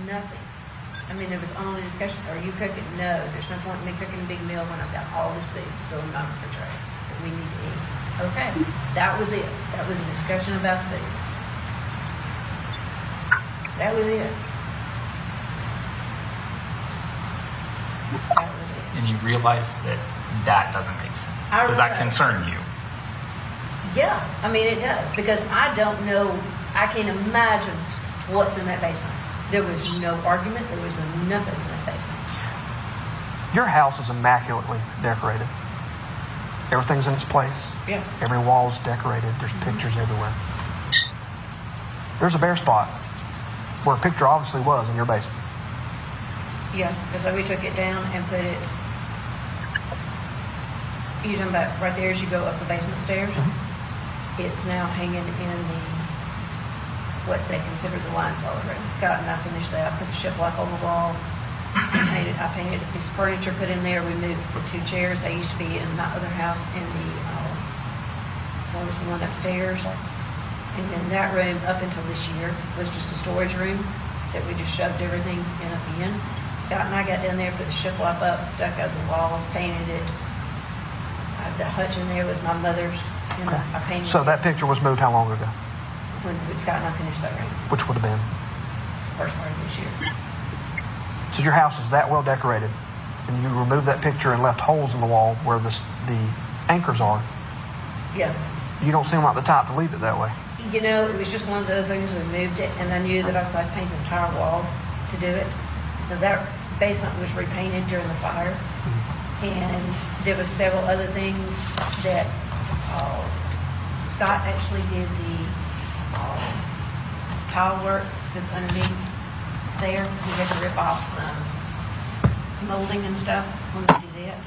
Nothing. I mean, there was only discussion, are you cooking? No, there's no point in me cooking a big meal when I've got all this food still in my refrigerator that we need to eat. Okay, that was it. That was a discussion about food. That was it. That was it. And you realize that that doesn't make sense. Does that concern you? Yeah, I mean it does, because I don't know, I can't imagine what's in that basement. There was no argument, there was nothing in that basement. Your house is immaculately decorated. Everything's in its place. Yeah. Every wall's decorated. There's pictures everywhere. There's a bare spot where a picture obviously was in your basement. Yeah, because we took it down and put it, you're talking about right there as you go up the basement stairs? Mm-hmm. It's now hanging in the, what they consider the wine cellar room. Scott and I finished that, put the shiplap on the wall. I painted a piece of furniture put in there. We moved the 2 chairs. They used to be in my other house in the, what was the one upstairs? And then that room, up until this year, was just a storage room that we just shoved everything in at the end. Scott and I got down there, put the shiplap up, stuck up the walls, painted it. The hutch in there was my mother's, and I painted So that picture was moved how long ago? when Scott and I finished that room, Which would have been? first part of this year. So your house is that well decorated, and you removed that picture and left holes in the wall where the anchors are. Yeah. You don't seem like the type to leave it that way. You know, it was just one of those things, we moved it, and I knew that I was going to paint the entire wall to do it. Now, that basement was repainted during the fire, and there was several other things that Scott actually did the tile work that's underneath there. We had to rip off some molding and stuff when we did it,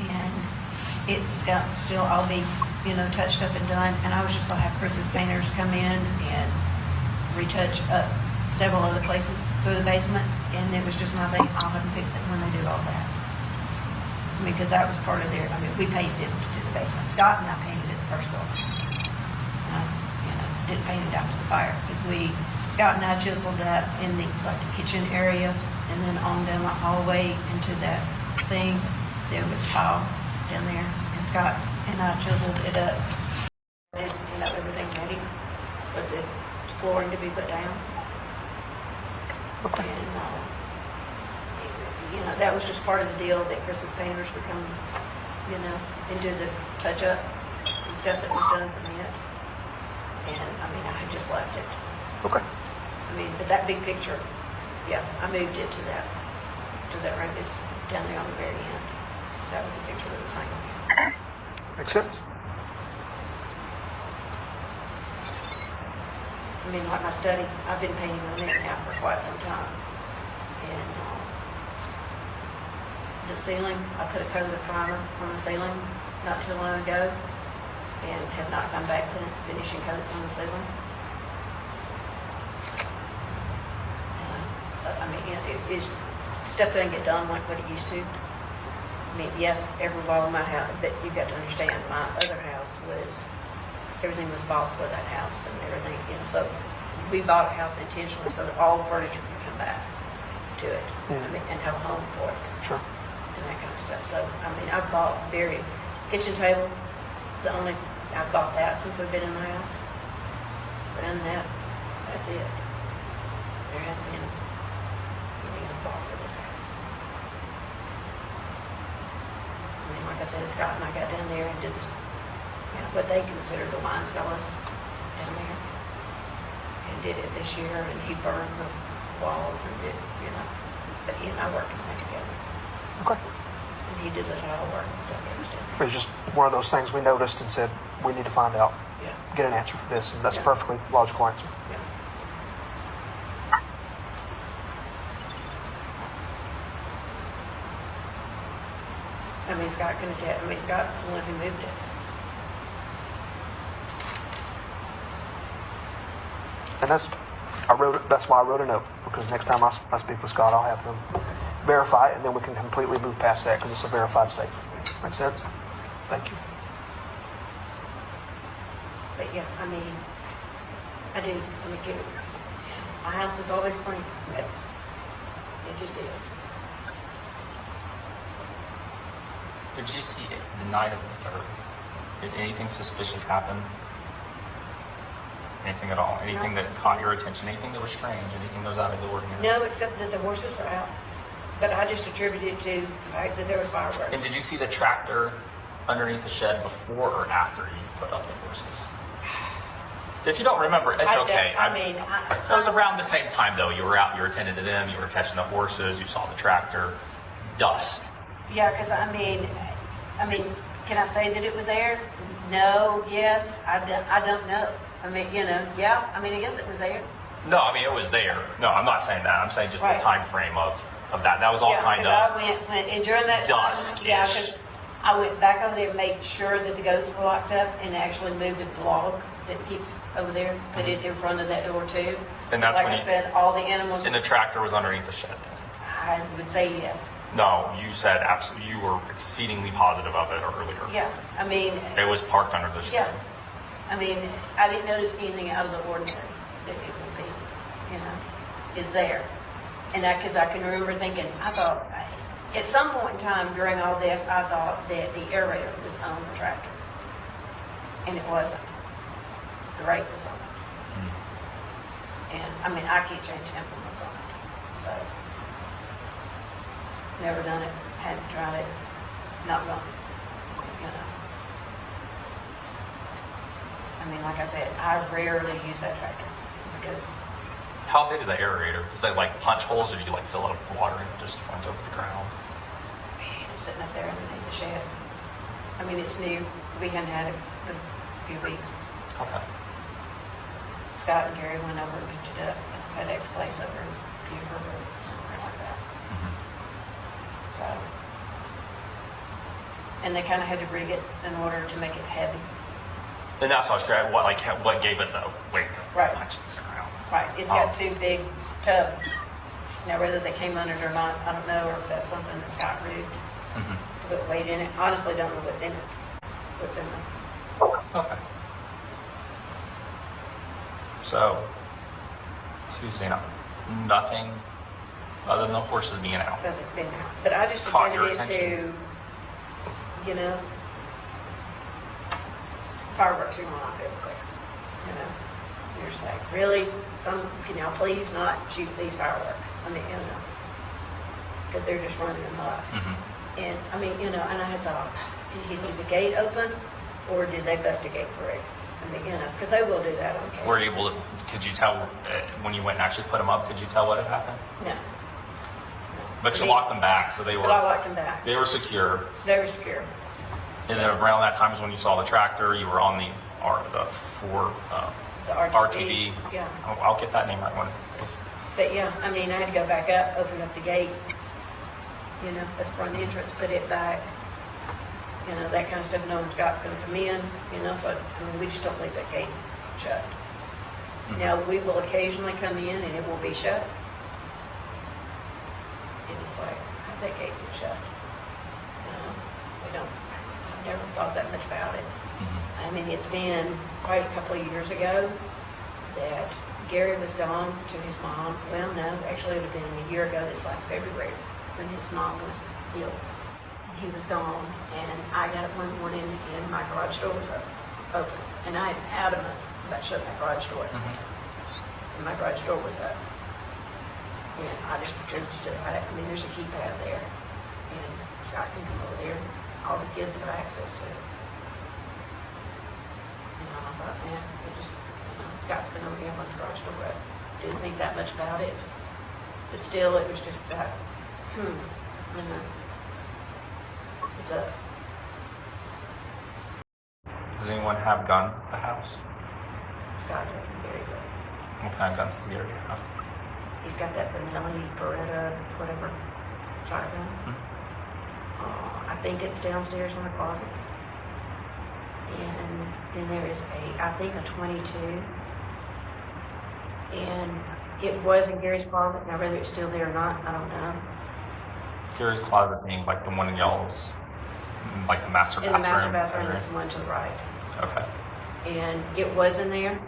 and it's got still all be, touched up and done. And I was just going to have Chris's painters come in and retouch up several other places through the basement, and it was just my thing. I'll have them fix it when they do all that. I mean, because that was part of their, we paid them to do the basement. Scott and I painted it the first go. Didn't paint it out to the fire, because Scott and I chiseled that in the kitchen area, and then on down the hallway into that thing, there was tile down there, and Scott and I chiseled it up, and everything ready for the flooring to be put down. Okay. And that was just part of the deal that Chris's painters would come, and do the touch up and stuff that was done from it. And I had just left it. Okay. But that big picture, yeah, I moved it to that room. It's down there on the very end. That was the picture that was hanging there. Makes sense. Like my study, I've been painting on it now for quite some time. And the ceiling, I put a coat of primer on the ceiling not too long ago, and have not come back to finishing coat on the ceiling. Stuff doesn't get done like what it used to. Yes, every wall in my house, but you've got to understand, my other house everything was bought for that house and everything, so we bought a house intentionally so that all the furniture could come back to it, and have a home for it. Sure. And that kind of stuff. So, I've bought kitchen table, I've bought that since we've been in the house. But other than that, that's it. There hasn't been anything else bought for this house. Like I said, Scott and I got down there and did this, what they consider the wine cellar down there. And did it this year, and he burned the walls and did, but he and I worked on that together. Okay. And he did the tile work and stuff. It was just one of those things we noticed and said, we need to find out, get an answer for this, and that's a perfectly logical answer. Yeah. Scott can attest. Scott's the one who moved it. And that's why I wrote a note, because next time I speak with Scott, I'll have him verify it, and then we can completely move past that because it's a verified statement. Make sense? Thank you. But yeah, I do. My house is always clean. It just is. Did you see it the night of the 3rd? Did anything suspicious happen? Anything at all? Anything that caught your attention? Anything that was strange? Anything that was out of the ordinary? No, except that the horses were out. But I just attributed it to the fact that there was fireworks. And did you see the tractor underneath the shed before or after you put up the horses? If you don't remember, it's okay. It was around the same time, though. You were out, you were attending to them, you were catching the horses, you saw the tractor, dusk. Yeah, because I mean, can I say that it was there? No, yes, I don't know. I mean, yeah, I guess it was there. No, it was there. No, I'm not saying that. I'm saying just Right. the time frame of that. That was all kind of I went, and during that time, dusk-ish. yeah, 'cause I went back over there and made sure that the goats were locked up and actually moved the log that keeps over there, put it in front of that door too. And that's like when I said, all the animals, and the tractor was underneath the shed then. I would say yes. No, you said absolutely. You were exceedingly positive of it earlier. Yeah, It was parked under the shed. yeah. I didn't notice anything out of the ordinary that it would be, is there. And because I can remember thinking, I thought, at some point in time during all this, I thought that the aerator was on the tractor. And it wasn't. The rake was on it. And, I can't change implements on it. So, never done it, hadn't tried it, not going, like I said, I rarely use that tractor because How big is the aerator? Is that like punch holes, or do you like fill it up with water and it just runs over the ground? it's sitting up there underneath the shed. It's new. We hadn't had it for a few weeks. Okay. Scott and Gary went over and picked it up. It's a FedEx place over in Beaufort or somewhere like that. So, and they kind of had to rig it in order to make it heavy. And that's what I was curious. What gave it the weight to Right. punch the ground? Right, it's got 2 big tubs. Now, whether they came on it or not, I don't know, or if that's something that's got rigged, put weight in it. Honestly, don't know what's in it. What's in there. Okay. So, Tuesday night, nothing other than the horses being out. But it's been out. But I just Caught your attributed it to, fireworks are going off real quick. You're just like, really? Can y'all please not shoot these fireworks? Because they're just running them up. And and I had thought, did he leave the gate open or did they bust a gate through? Because they will do that on occasion. Were you able to, could you tell when you went and actually put them up, could you tell what had happened? No. But you locked them back, so they But I were, locked them back. they were secure. They were secure. And then around that time is when you saw the tractor, you were on the Ford The RTV. Yeah. I'll get that name right one. But yeah, I had to go back up, open up the gate, at the front entrance, put it back, that kind of stuff, knowing Scott's gonna come in, so, we just don't leave that gate shut. Now, we will occasionally come in and it will be shut. And it's like, how'd that gate get shut? We don't, I've never thought that much about it. It's been quite a couple of years ago that Gary was gone to his mom. Well, no, actually it would have been a year ago this last February when his mom was ill. He was gone, and I got up one morning and my garage door was open. And I am adamant about shutting my garage door. And my garage door was up. And I just pretended to, there's a keypad there. And Scott can come over there. All the kids have access to it. And I thought, man, Scott's been over here on the garage door up. Didn't think that much about it. But still, it was just that, it's up. Does anyone have a gun at the house? Scott doesn't very good. What kind of guns do you have? He's got that Benelli, Beretta, whatever, shotgun. I think it's downstairs in the closet. And then there is I think a 22. And it was in Gary's closet. Now, whether it's still there or not, I don't know. Gary's closet being like the one in y'all's, like the master In bathroom? the master bathroom, there's one to the right. Okay. And it was in there,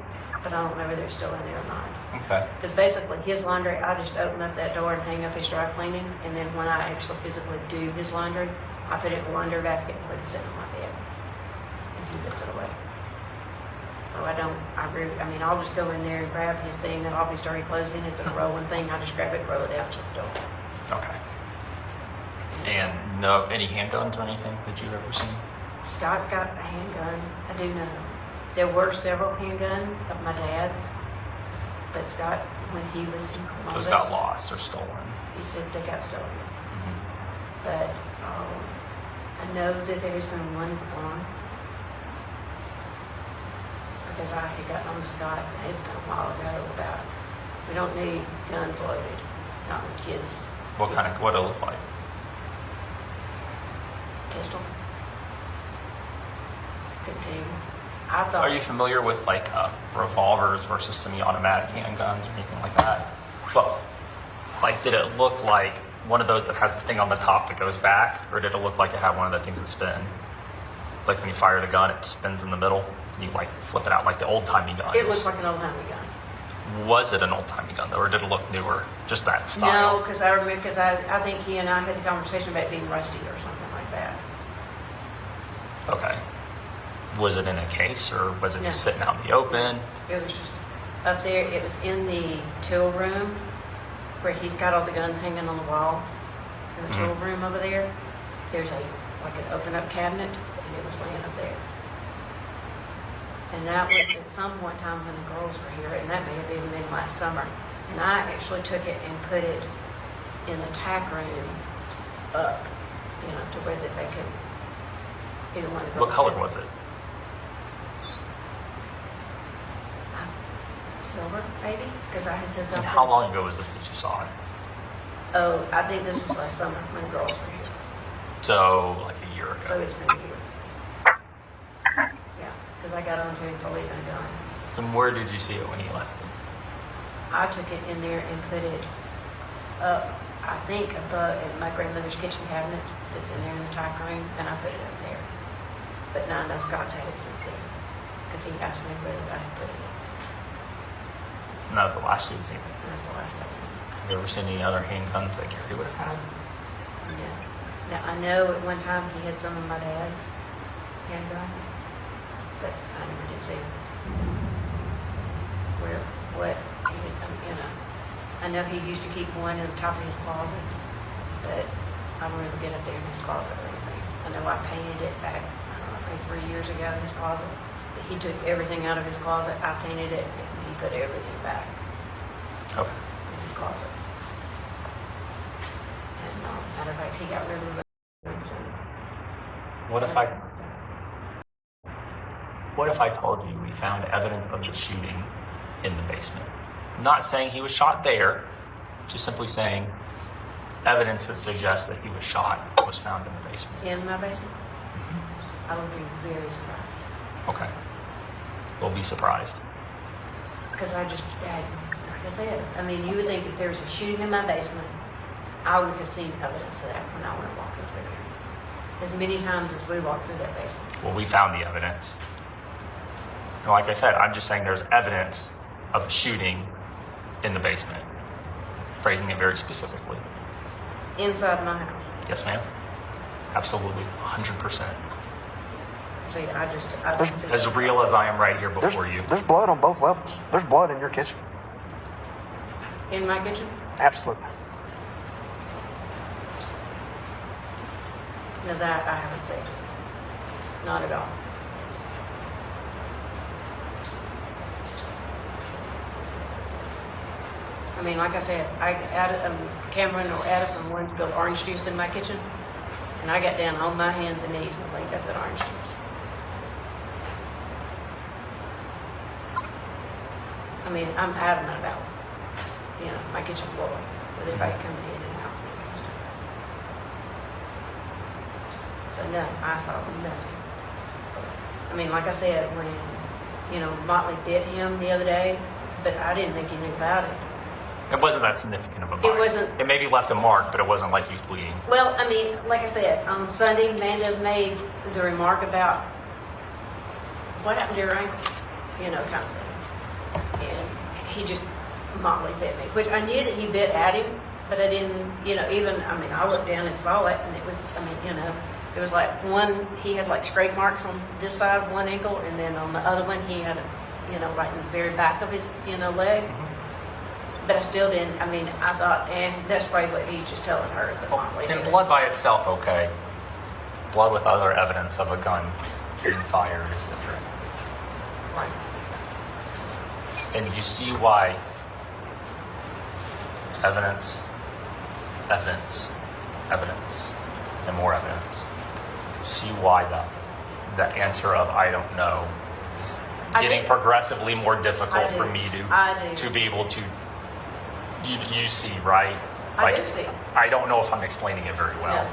but I don't know whether it's still in there or not. Okay. Because basically his laundry, I just open up that door and hang up his dry cleaning, and then when I actually physically do his laundry, I put it in the laundry basket and let it sit on my bed, and he puts it away. So I'll just go in there and grab his thing that I'll be starting closing. It's a rolling thing. I just grab it, roll it out to the door. Okay. And no, any handguns or anything that you've ever seen? Scott's got a handgun. I do know. There were several handguns of my dad's, but Scott, when he was in Columbus, Those got lost or stolen. he said they got stolen. Mm-hmm. But I know that there's been one gone because I had gotten on Scott, it's been a while ago, about we don't need guns loaded, not with kids. What did it look like? Pistol. Continue. I thought. Are you familiar with like revolvers versus semi-automatic handguns or anything like that? Well, like did it look like one of those that had the thing on the top that goes back, or did it look like it had one of the things that spin? Like when you fire the gun, it spins in the middle, and you like flip it out like the old-timey guns. It looked like an old-timey gun. Was it an old-timey gun though, or did it look newer? Just that style? No, because I remember, I think he and I had the conversation about it being rusty or something like that. Okay. Was it in a case, or was it just No. sitting out in the open? It was just up there. It was in the tool room where he's got all the guns hanging on the wall. In the tool room over there, there's an open up cabinet, and it was laying up there. And that was at some point in time when the girls were here, and that may have even been last summer. And I actually took it and put it in the tack room up, to where that they could, either one of the girls. What color was it? Silver, maybe? Because I had said something. And how long ago was this that you saw it? Oh, I think this was last summer when the girls were here. So, like a year So ago. it's been a year. Yeah, because I got onto it for leaving a gun. And where did you see it when you left it? I took it in there and put it up, I think, above in my grandmother's kitchen cabinet that's in there in the tack room, and I put it up there. But now I know Scott's had it since then, because he asked me where I had put it. And that was the last you'd seen it. And that's the last I've seen it. Have you ever seen any other handguns that Gary would have had? Yeah. Now, I know at one time he had some of my dad's handguns, but I never did see what he had, I know he used to keep one in the top of his closet, but I don't ever get up there in his closet or anything. I know I painted it back, I think 3 years ago in his closet. He took everything out of his closet, I painted it, and he put everything back Okay. in his closet. And matter of fact, he got rid of it. What if I told you we found evidence of the shooting in the basement? Not saying he was shot there, just simply saying evidence that suggests that he was shot was found in the basement. In my basement? I would be very surprised. Okay. We'll be surprised. Because like I said, you would think if there was a shooting in my basement, I would have seen evidence of that when I went walking through there. As many times as we walked through that basement. Well, we found the evidence. And like I said, I'm just saying there's evidence of a shooting in the basement. Phrasing it very specifically. Inside my house. Yes, ma'am. Absolutely, 100%. See, I As real as I am right here before you. There's blood on both levels. There's blood in your kitchen. In my kitchen? Absolutely. No, that I haven't seen. Not at all. Like I said, Cameron or Addison once spilled orange juice in my kitchen, and I got down on my hands and knees and cleaned up that orange juice. I'm adamant about, my kitchen floor, with everybody coming in and out. So no, I saw nothing. Like I said, when, Motley bit him the other day, but I didn't think he knew about it. It wasn't that significant of a bite. It wasn't. It maybe left a mark, but it wasn't like he was bleeding. Well, like I said, on Sunday, Amanda made the remark about what happened to your ankles, kind of thing. And he just Motley bit me, which I knew that he bit at him, but I didn't, I looked down and saw it, and it was, it was like he had like scrape marks on this side of one ankle, and then on the other one, he had right in the very back of his, leg. But I still didn't, I thought, that's probably what he's just telling her, that Motley did And it. blood by itself, okay. Blood with other evidence of a gun being fired is different. Right. And you see why evidence, and more evidence. See why the answer of I don't know is getting progressively more difficult for me to be able to. You see, right? I do see. I don't know if I'm explaining it very well. No.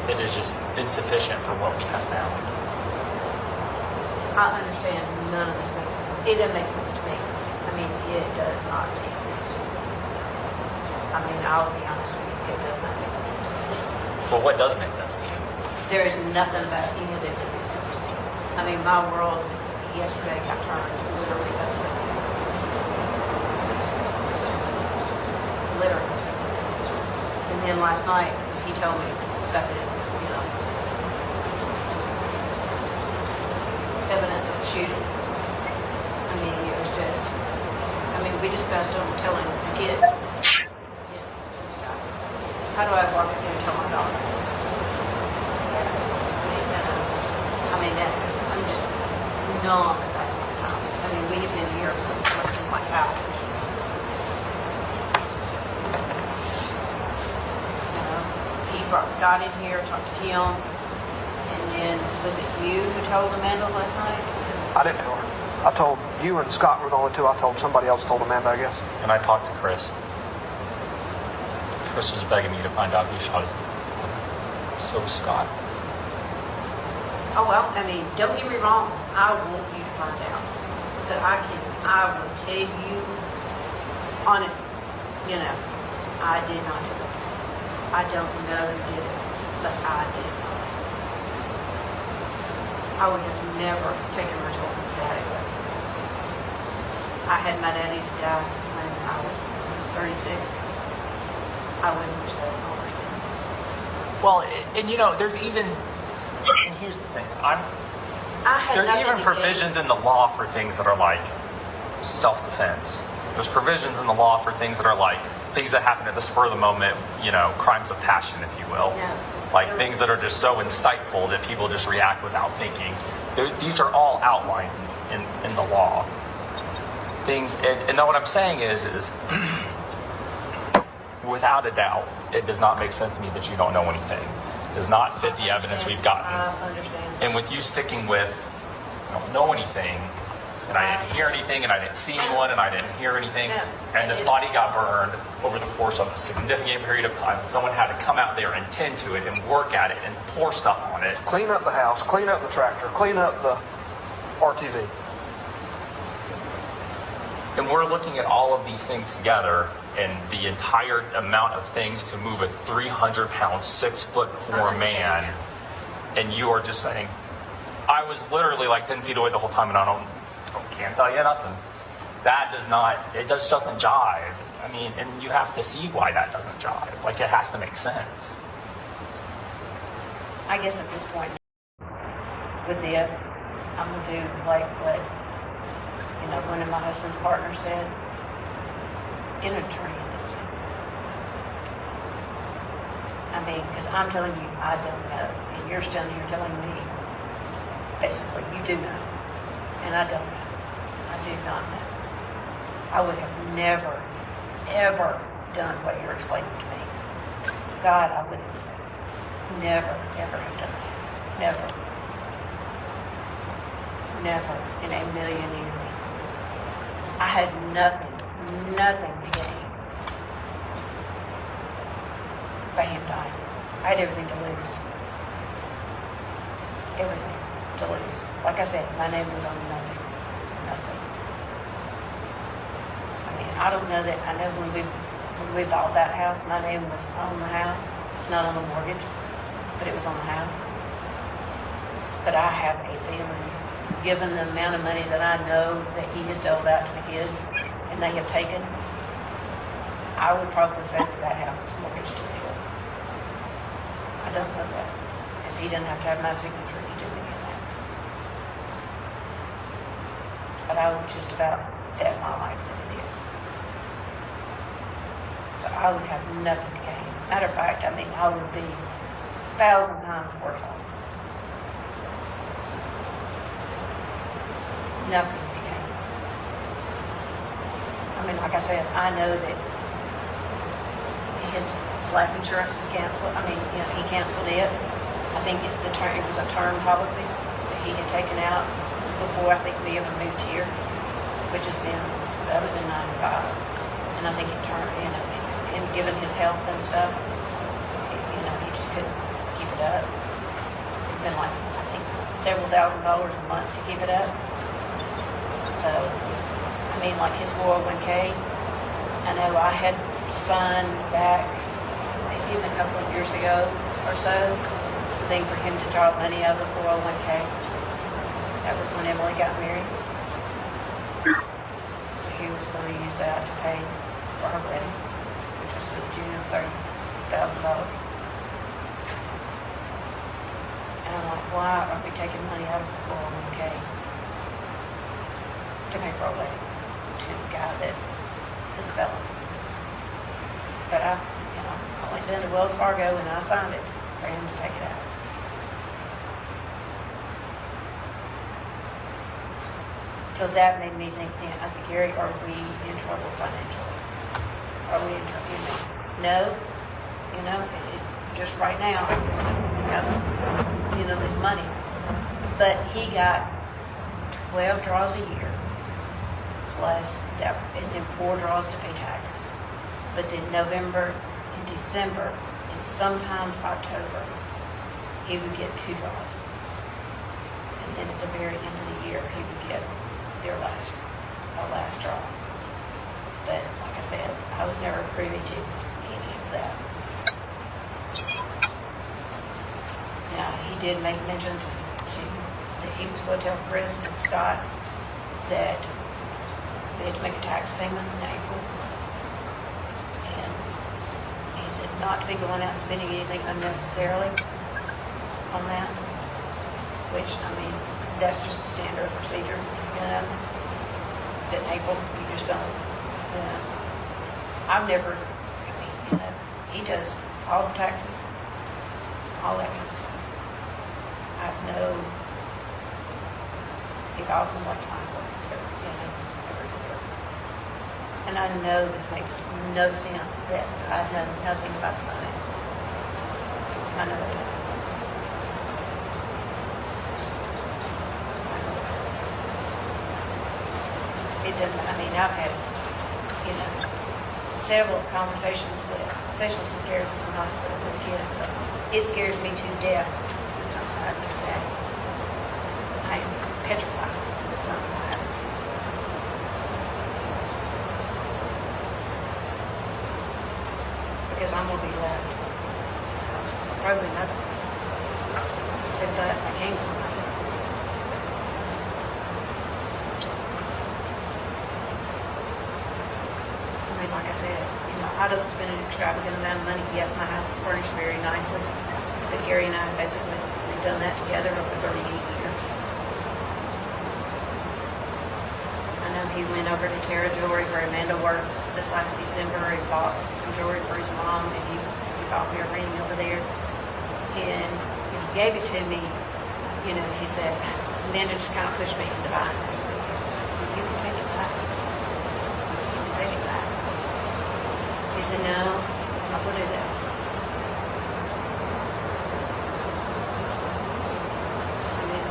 It is just insufficient for what we have found. I understand none of this makes sense. It doesn't make sense to me. It does not make sense to me. I'll be honest with you, it does not make sense. Well, what does make sense to you? There is nothing about any of this that makes sense to me. My world yesterday got turned literally upside down. Literally. And then last night, he told me about the, evidence of the shooting. It was just, we discussed telling the kid, stop. How do I walk up there and tell my daughter? I'm just numb at that point in time. We have been here for like hours. He brought Scott in here, talked to him, and then was it you who told Amanda last night? I didn't tell her. I told you and Scott were the only two. I told somebody else told Amanda, I guess. And I talked to Chris. Chris was begging me to find out who shot his. So was Scott. Oh, well, don't get me wrong. I want you to find out. But I will tell you, honestly, I did not do it. I don't know who did it, but I did not. I would have never taken responsibility for that. I had my daddy die when I was 36. I wouldn't wish that on myself. Well, and there's even, and here's the thing, there's even provisions in the law for things that are like self-defense. There's provisions in the law for things that are like things that happen at the spur of the moment, crimes of passion, if you will. Yeah. Like things that are just so insightful that people just react without thinking. These are all outlined in the law. Things, and what I'm saying is without a doubt, it does not make sense to me that you don't know anything. It does not fit the evidence we've gotten. I understand. And with you sticking with, I don't know anything, and I didn't hear anything, and I didn't see anyone, and I didn't hear anything, and this body got burned over the course of a significant period of time, and someone had to come out there and tend to it and work at it and pour stuff on it. Clean up the house, clean up the tractor, clean up the RTV. And we're looking at all of these things together, and the entire amount of things to move a 300-pound, 6'4" man, and you are just saying, I was literally like 10 feet away the whole time, and I can't tell you nothing. It just doesn't jive. And you have to see why that doesn't jive. Like, it has to make sense. I guess at this point, with this, I'm going to do like what, one of my husband's partners said, get an attorney in this too. Because I'm telling you, I don't know. And you're standing here telling me, basically, you do know. And I don't know. I do not know. I would have never, ever done what you're explaining to me. God, I would have never, ever have done that. Never. Never in a million years. I had nothing to gain by him dying. I had everything to lose. Everything to lose. Like I said, my name was on nothing. Nothing. I don't know that. I know when we bought that house, my name was on the house. It's not on the mortgage, but it was on the house. But I have a feeling given the amount of money that I know that he has doled out to the kids and they have taken, I would probably say that that house is mortgaged to the hill. I don't know that, because he doesn't have to have my signature to do any of that. But I would just about bet my life that it is. So I would have nothing to gain. Matter of fact, I mean, I would be 1,000 times worse off. Nothing to gain. I mean, like I said, I know that his life insurance was canceled. I mean, you know, he canceled it. I think it was a term policy that he had taken out before I think we ever moved here, which that was in 95. And I think it turned, you know, and given his health and stuff, you know, he just couldn't keep it up. It's been like, I think, several $1,000s a month to keep it up. So, I mean, like his 401k, I know I had signed back maybe even a couple of years ago or so, the thing for him to draw money out of the 401k. That was when Emily got married. He was going to use that to pay for her wedding, which was to the tune of $30,000. And I'm like, why are we taking money out of the 401k to pay for a wedding to a guy that is a felon? But I went down to Wells Fargo and I signed it for him to take it out. So that made me think, I said, Gary, are we in trouble financially? Are we in trouble? No, just right now, there's money. But he got 12 draws a year, plus that, and then 4 draws to pay taxes. But then November and December, and sometimes October, he would get 2 draws. And then at the very end of the year, he would get the last draw. But like I said, I was never privy to any of that. Now, he did make mention to that he was going to tell Chris and Scott that they had to make a tax payment in April. And he said not to be going out and spending anything unnecessarily on that, which, I mean, that's just a standard procedure, in April, you just don't, I've never, he does all the taxes, all that kind of stuff. I have he calls them like time work, every year. And I know this makes no sense that I know nothing about the finances. I know it. It doesn't, I've had, several conversations with, especially some carers in the hospital with kids. So it scares me to death that something happens to that. I am petrified that something will happen. Because I'm going to be left. Probably nothing. Except that I can't go nothing. Like I said, I don't spend an extravagant amount of money. Yes, my house is furnished very nicely, but Gary and I basically we've done that together over 38 years. I know he went over to Terra Jewelry where Amanda works this last December and bought some jewelry for his mom, and he bought me a ring over there. And when he gave it to me, he said, Amanda just kind of pushed me into buying this. I said, well, you can take it back. You can take it back. He said, no, I'm not going to do that.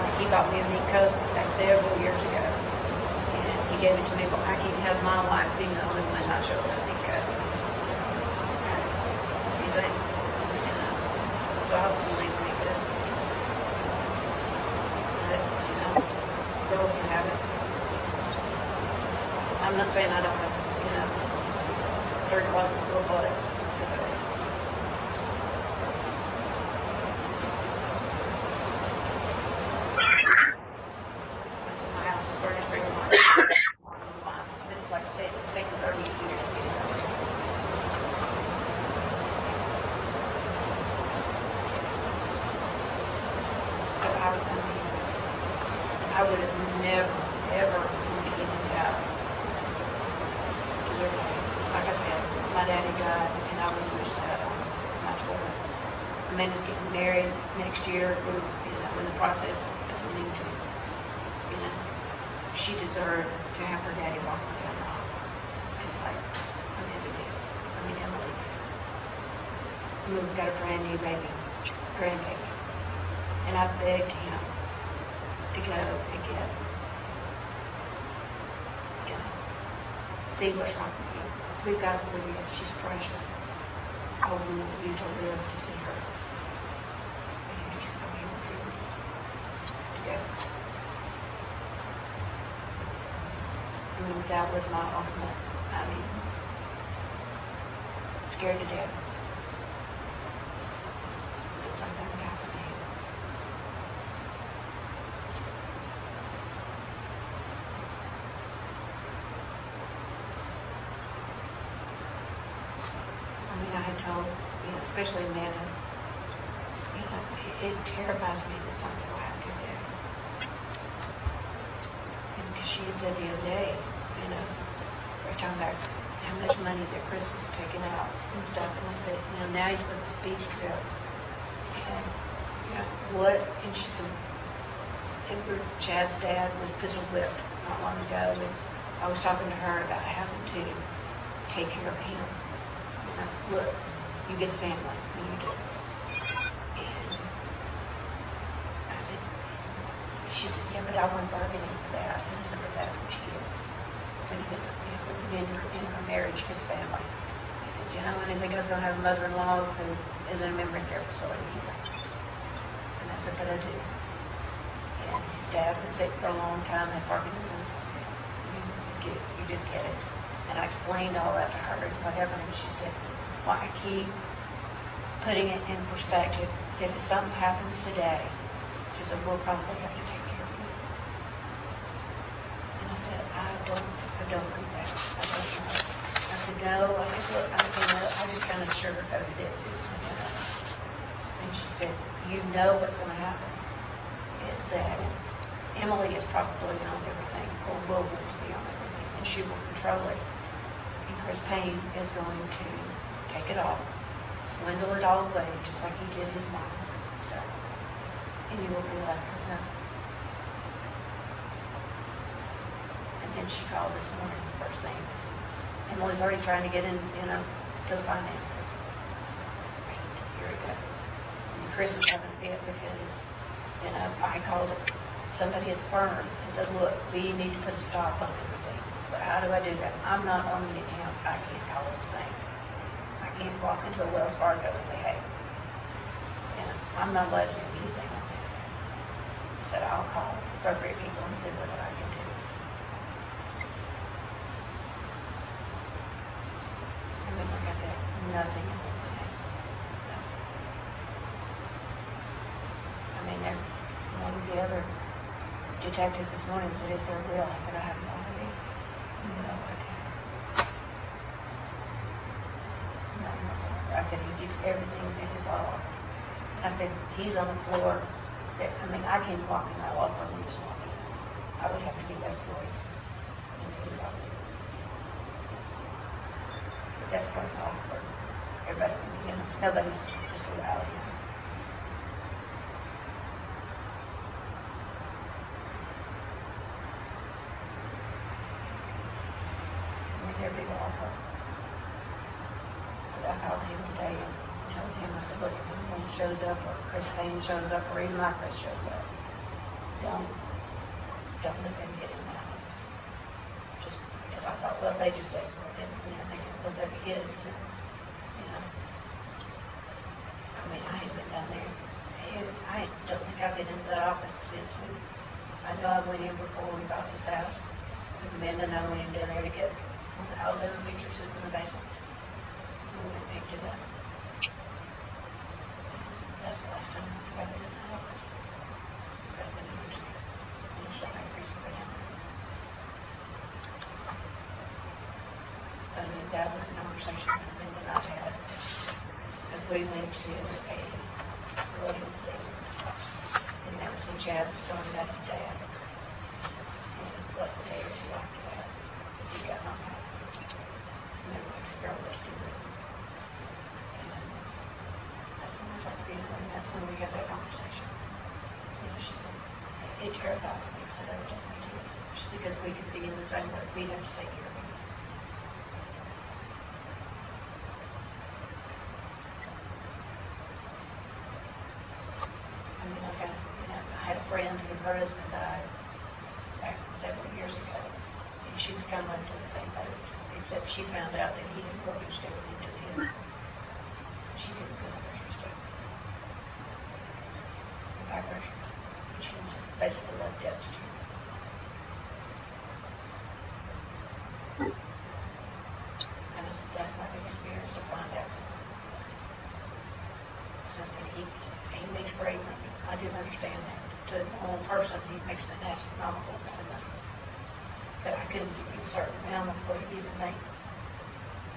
Like he bought me a neat coat like several years ago. And he gave it to me, well, I can't have my wife being the only one not showing a neat coat. See that? So I hope you leave me good. But, girls can have it. I'm not saying I don't have it, third closet full of it. process for it is very long. But like I said, it's taken 38 years to get it done. But I would have never, ever given out to their daddy. Like I said, my daddy died, and I would have wished that on my children. Amanda's getting married next year. We're, in the process of beginning to, she deserved to have her daddy walking down the aisle, just like Amanda did. Emily did. We've got a brand new grandbaby, and I begged him to go and get, see what's wrong with you. We've got Olivia. She's precious. I want you to live to see her. And you just come here with me to go. That was my ultimate, scared to death that something would happen to him. I had told, especially Amanda, it terrifies me that something will happen to him. And because she had said the other day, we're talking about how much money their Christmas taken out and stuff. And I said, now he's booked this beach trip. And, what? And she said, Chad's dad was pistol whipped not long ago. And I was talking to her about having to take care of him. Look, you get the family when you do. And I said, she said, yeah, but I wasn't bargaining for that. And I said, but that's what you get. When you get in her marriage, you get the family. He said, I didn't think I was going to have a mother-in-law who isn't a member of their facility either. And I said, but I do. And his dad was sick for a long time, had Parkinson's. You just get it. And I explained all that to her and whatever, and she said, well, I keep putting it in perspective that if something happens today, she said, we'll probably have to take care of you. And I said, I don't do that. I don't know. I said, no. I said, look, I just kind of sugarcoated it. And she said, you know what's going to happen is that Emily is probably on everything, or will want to be on everything, and she will control it. And Chris Payne is going to take it all, swindle it all away, just like he did his mom's stuff. And you will be left with nothing. And then she called this morning, first thing. Emily's already trying to get in, to the finances. So, here it goes. And Chris is having a fit because, I called somebody at the firm and said, look, we need to put a stop on everything. But how do I do that? I'm not on the accounts. I can't call it a thing. I can't walk into a Wells Fargo and say, hey, I'm not allowed to do anything on that. I said, I'll call appropriate people and see what I can do. Like I said, nothing is in the name. No. They're one of the other detectives this morning said it's their will. I said, I have no idea. No idea. Nothing whatsoever. I said, he gives everything in his law. I said, he's on the floor. I can't walk in my law firm and just walk in. I would have to be escorted. And he was on it. But that's part of all for everybody. Nobody's just allowed him. They're big offer. But I called him today and told him, I said, look, if anyone shows up, or Chris Payne shows up, or even my Chris shows up, don't let them get in that house. Just because I thought, well, they just escorted him, they can put their kids, and, I ain't been down there. I don't think I've been into that office since I know I went in before we bought this house. Because Amanda and I went in down there to get all the pictures in the basement. And we picked it up. That's the last time I've been in the office. 7 years. And it's like I appreciate it. that was the conversation that I had. Because we went to a wedding thing, and that was when Chad was talking about his dad. And what days he liked to have. He got no passes. And there was a girl that did it. That's when we talked to people, and that's when we had that conversation. You know, she said, it terrifies me. I said, oh, it does me too. She said, because we could be in the same way. We'd have to take care of him. I mean, I had a friend who her husband died back several years ago, and she was coming up to the same boat, except she found out that he had mortgaged everything to his. She couldn't put her stuff. In fact, she was basically left destitute. And that's my biggest fear, is to find out something. It's just that he makes great money. I do understand that. To a normal person, he makes an astronomical amount of money. But I couldn't give you a certain amount of what he would make.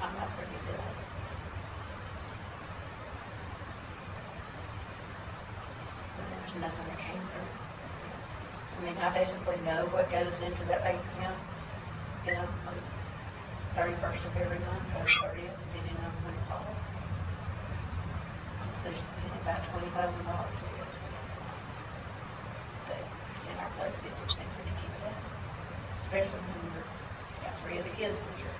I'm not going to do that. And there's nothing that came through. I mean, I basically know what goes into that bank account. You know, on the 31st of every month or 30th, depending on when it falls. There's about $20,000 a year. In our place, it's expensive to keep it up, especially when you've got 3 of the kids that you're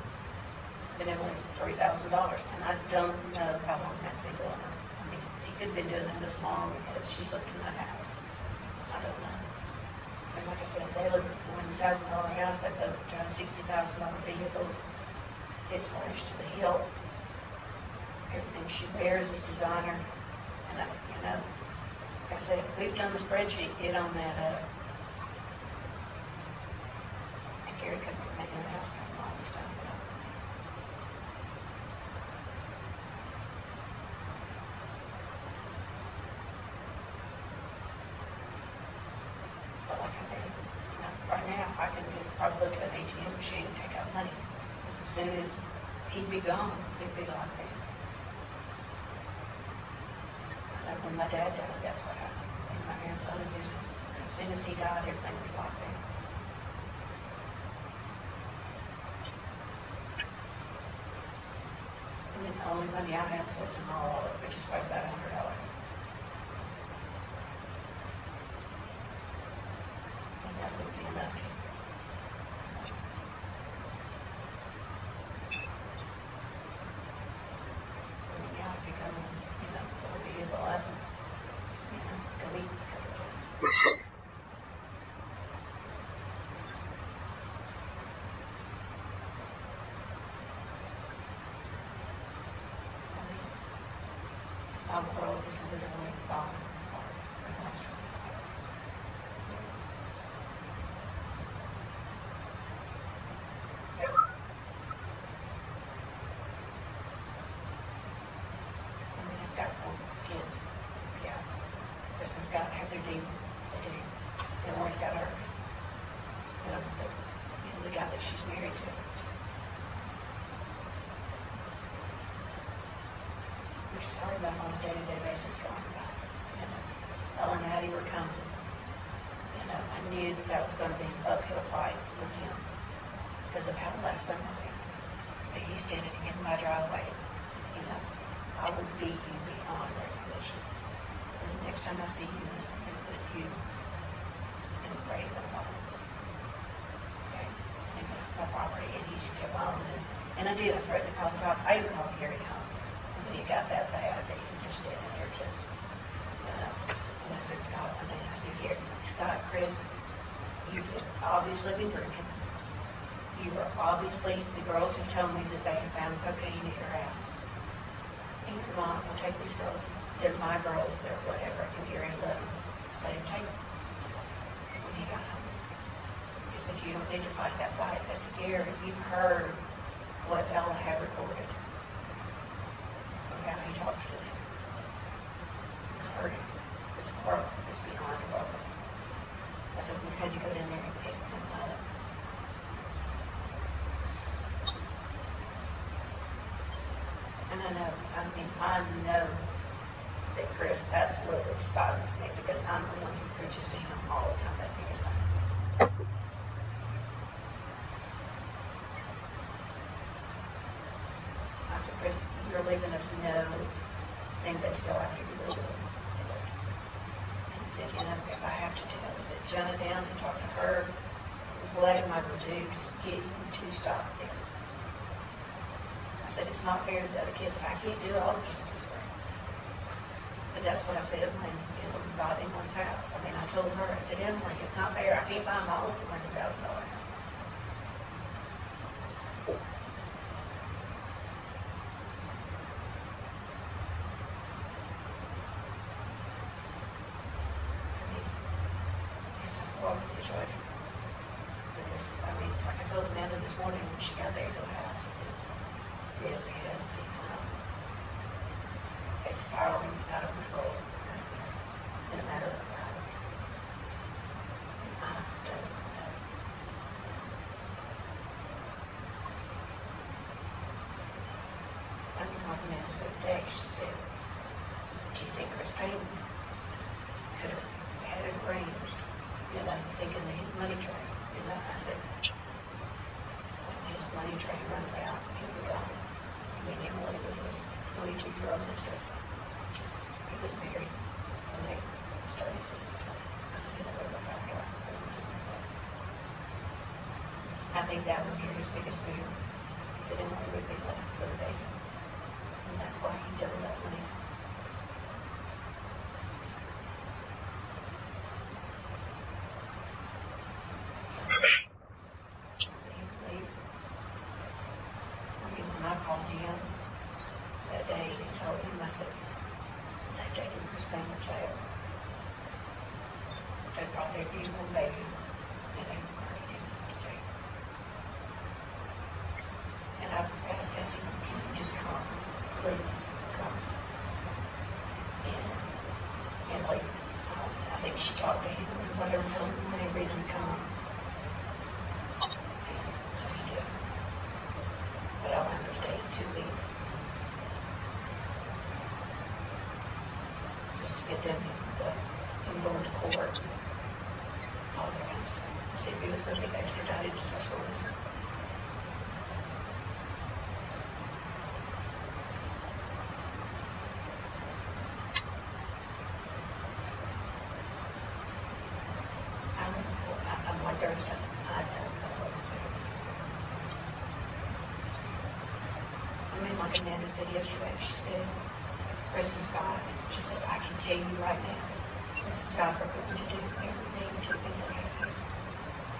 benevolent $3,000, and I don't know how long that's been going on. I mean, he could have been doing it this long as she's looked in my house. I don't know. And like I said, they live in a $1,000 house, they live in $60,000 vehicles. It's furnished to the hilt. Everything she wears is designer, and you know. Like I said, we've done the spreadsheet, get on that up. And Gary couldn't be making the house payment all this time. But like I said, you know, right now, I can probably look at an ATM machine and take out money. Because as soon as he'd be gone, it'd be like that. Like when my dad died, that's what happened. And my grandson business. As soon as he died, everything was locked down. And then the only money I have sits in Monologue, which is probably about $100. And that would be enough to. I mean, yeah, I'd be coming, you know, it'll be at 11. You know, go eat. Our world is literally falling apart for the last 25 years. I mean, I've got 4 kids. Yeah. This has got to have their demons. They do. They always got hers. You know, the guy that she's married to. Which is hard about on a day-to-day basis going about. You know, telling Addie we're coming. You know, I knew that was going to be an uphill fight with him because of how last summer that he's standing in my driveway. You know, I will beat you beyond recognition. And the next time I see you, I'm going to put you in a grave at home. Okay? And my property, and he just kept on. And I did. I threatened to call the cops. I even called Gary home. He got that bad that he just standing there just, you know. And I said, Scott, one day, I said, Gary, Scott, Chris, you've obviously been drinking. You were obviously, the girls have told me that they have found cocaine at your house. And your mom will take these girls. They're my girls, they're whatever. And Gary let them. Let him take them. When he got home. He said, you don't need to fight that fight. I said, Gary, you've heard what Ella had recorded. How he talks to them. It's hurting. It's horrible. It's beyond horrible. I said, we had to go in there and pick them up. I know that Chris absolutely despises me because I'm the one who preaches to him all the time that he is. I said, Chris, you're leaving us no thing but to go after you legally. And he said, if I have to sit Jonah down and talk to her, whatever I will do to get you to stop this. I said, it's not fair to the other kids. I can't do all the kids this way. But that's what I said when we bought Emily's house. I told her, I said, Emily, it's not fair. I can't buy my own $100,000 house. It's a horrible situation. But it's like I told Amanda this morning when she got there to the house, I said, this has become, it's spiraling out of control in a matter of hours. I don't know. I was talking to Amanda the other day, she said, do you think Chris Payne could have had it arranged, thinking that his money train, I said, when his money train runs out, he'll be gone. Emily was a 22-year-old mistress. He was married when they started seeing each other. I said, I think that was Gary's biggest fear, that Emily would be left for the baby. And that's why he doubled up money. When I called him that day and told him, I said, they've taken Chris Payne to jail. They brought their beautiful baby and they brought him to jail. And I asked Cassie, can you just come? Please come. And like, I think she talked to him and whatever, told him any reason to come. And so he did. But I'll understand 2 weeks. Just to get them him going to court. All that kind of stuff. See if he was going to be extradited to the schools. I'm like Thursday. I don't know what to say at this point. Like Amanda said yesterday, she said, Chris and Scott, she said, I can tell you right now, Chris and Scott are going to do everything to be happy.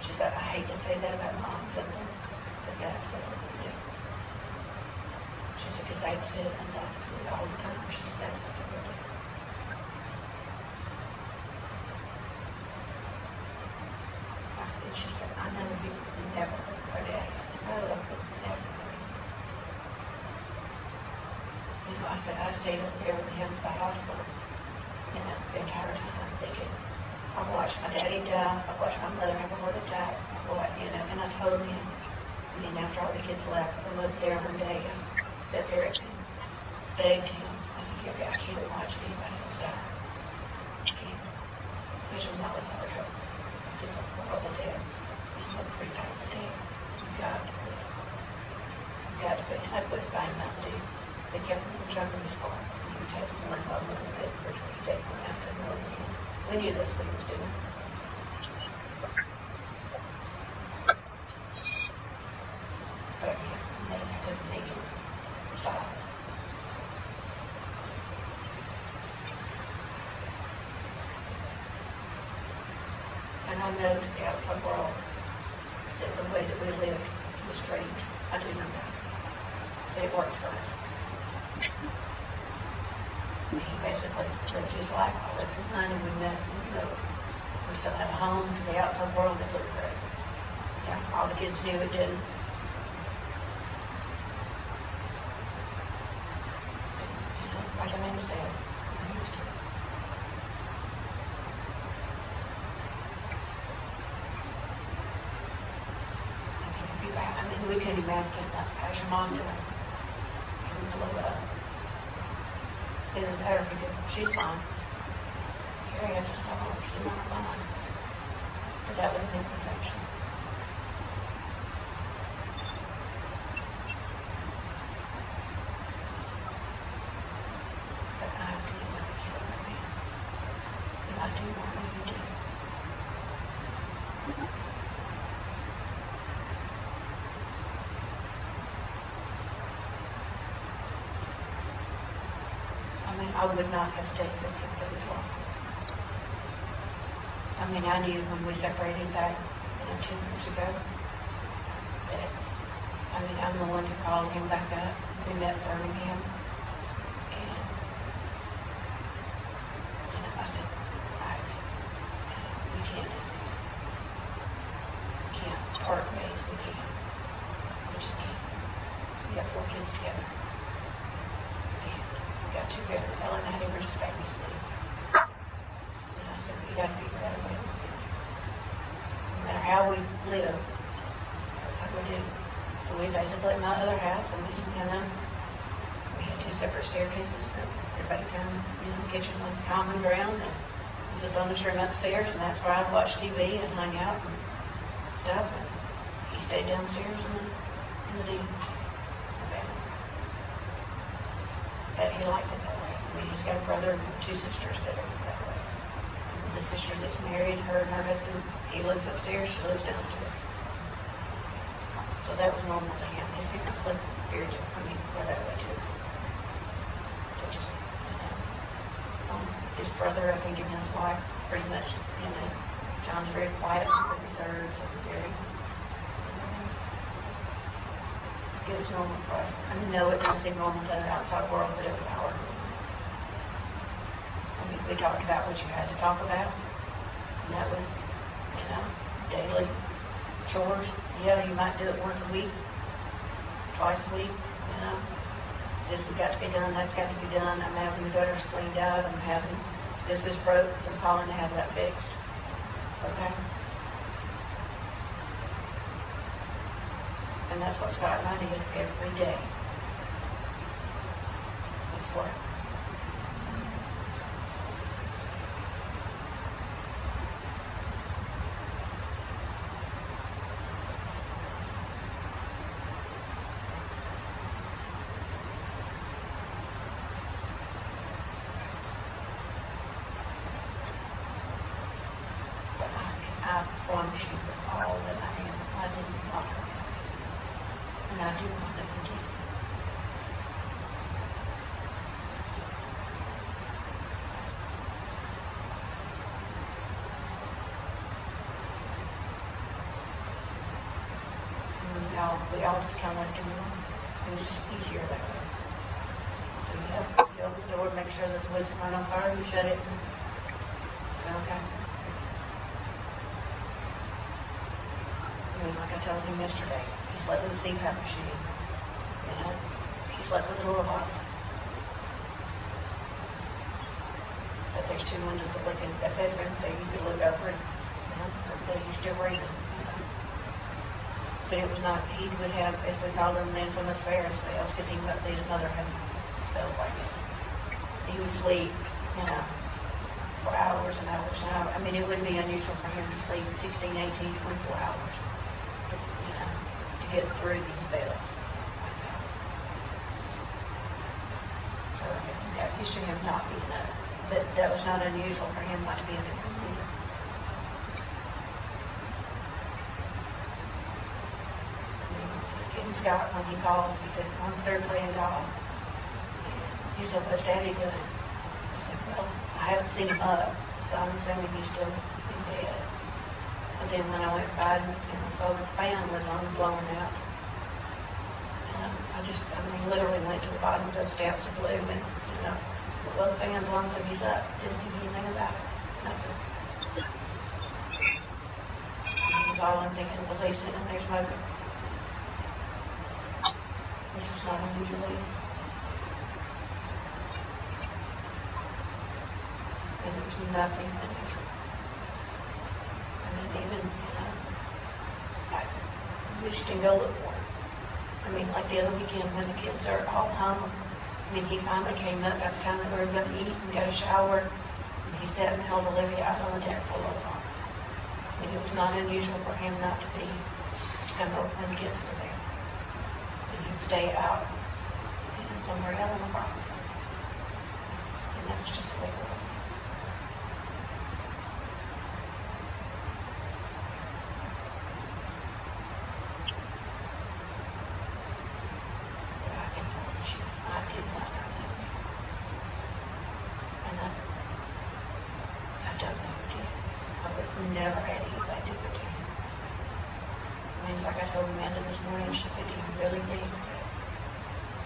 She said, I hate to say that about moms and dads, but that's what they're going to do. She said, because I've said enough to me all the time. She said, that's what they're going to do. She said, I know you would never hurt her dad. I said, no, I would never. I said, I stayed up there with him at the hospital, the entire time thinking, I watched my daddy die, I watched my mother have a heart attack, and I told him, after all the kids left, I went up there one day, I sat there and begged him. I said, Gary, I can't watch anybody else die. I can't. Especially not with heart attack. I said, it's a horrible death. It's not a pretty painful death. You've got to quit. You've got to quit. And I couldn't find nothing to do. They kept jumping his car. You would take one of them and take the first one. You take one after another. We knew that's what he was doing. But I couldn't make him stop. And I know to the outside world that the way that we lived was strange. I do know that. But it worked for us. He basically lived his life. I lived with mine and we met. And so we still had a home. To the outside world, it looked great. Yeah, all the kids knew it didn't. Like Amanda said, I'm used to it. We couldn't imagine that as your mom doing. It would blow up. It doesn't matter if you do. She's fine. Carrie, I just saw her. She's not fine. But that was an imperfection. But I do want to kill her, man. And I do want what you do. I mean, I would not have stayed with him for this long. I mean, I knew when we separated back 2 years ago that, I mean, I'm the one who called him back up. We met in Birmingham. And, I said, we can't do this. We can't part ways. We can't. We just can't. We have 4 kids together. Got 2 better. Ellen and I were just baby sleep. And I said, we got to figure out a way. No matter how we live, that's how we do. So we basically, my other house, I mean, we had 2 separate staircases. So everybody come, the kitchen was common ground, and there was a bonus room upstairs, and that's where I watched TV and hung out and stuff. And he stayed downstairs in the den. But he liked it that way. I mean, he's got a brother and 2 sisters that are that way. And the sister that's married, her and her husband, he lives upstairs, she lives downstairs. So that was normal to him. His parents lived very different. I mean, were that way too. So just, his brother, I think, and his wife, pretty much, John's very quiet, very reserved, and very, it was normal for us. I mean, no, it didn't seem normal to the outside world, but it was our normal. I mean, we talked about what you had to talk about, and that was, daily chores. Yeah, you might do it once a week, twice a week, This has got to be done, that's got to be done. I'm having the gutters cleaned out, this is broke, so I'm calling to have that fixed. Okay? And that's what Scott and I did every day. That's what. But I promise you with all that I am, I didn't want her. And I do want them to do. We all just kind of left him alone. It was just easier that way. So you open the door, make sure that the woods are not on fire, you shut it, and say, okay. I mean, like I told him yesterday, he slept with a CPAP machine. He slept with a door locked. But there's 2 windows that look into that bedroom, so you could look over and, hopefully he's still breathing. But it was not, he would have, as we call them, the infamous Farris spells, because his mother had spells like it. He would sleep, for hours and hours and hours. I mean, it wouldn't be unusual for him to sleep 16, 18, 24 hours, to get through these spells. So, that used to him not being up. But that was not unusual for him not to be in there. And Scott, when he called, he said, I'm third playing golf. He said, what's Daddy doing? I said, well, I haven't seen him up, so I'm assuming he's still in bed. But then when I went by and I saw the fan was on blowing out, and I literally went to the bottom of those steps of blue and, well, the fan's on, so he's up. Didn't think anything about it. Nothing. That's all I'm thinking was they sitting there smoking. Which was not unusual either. And there was nothing unusual. I mean, even, we just didn't go look for it. I mean, like the other weekend when the kids are all home, I mean, he finally came up at the time that we were going to eat and go to shower. And he sat and held Olivia out on the deck for a little while. I mean, it was not unusual for him not to come over when the kids were there. And he'd stay out and somewhere out on the property. And that was just the way it was. But I can promise you, I did not know that. And I don't know who did. I would never had anybody do it to him. I mean, it's like I told Amanda this morning, she said, do you really think that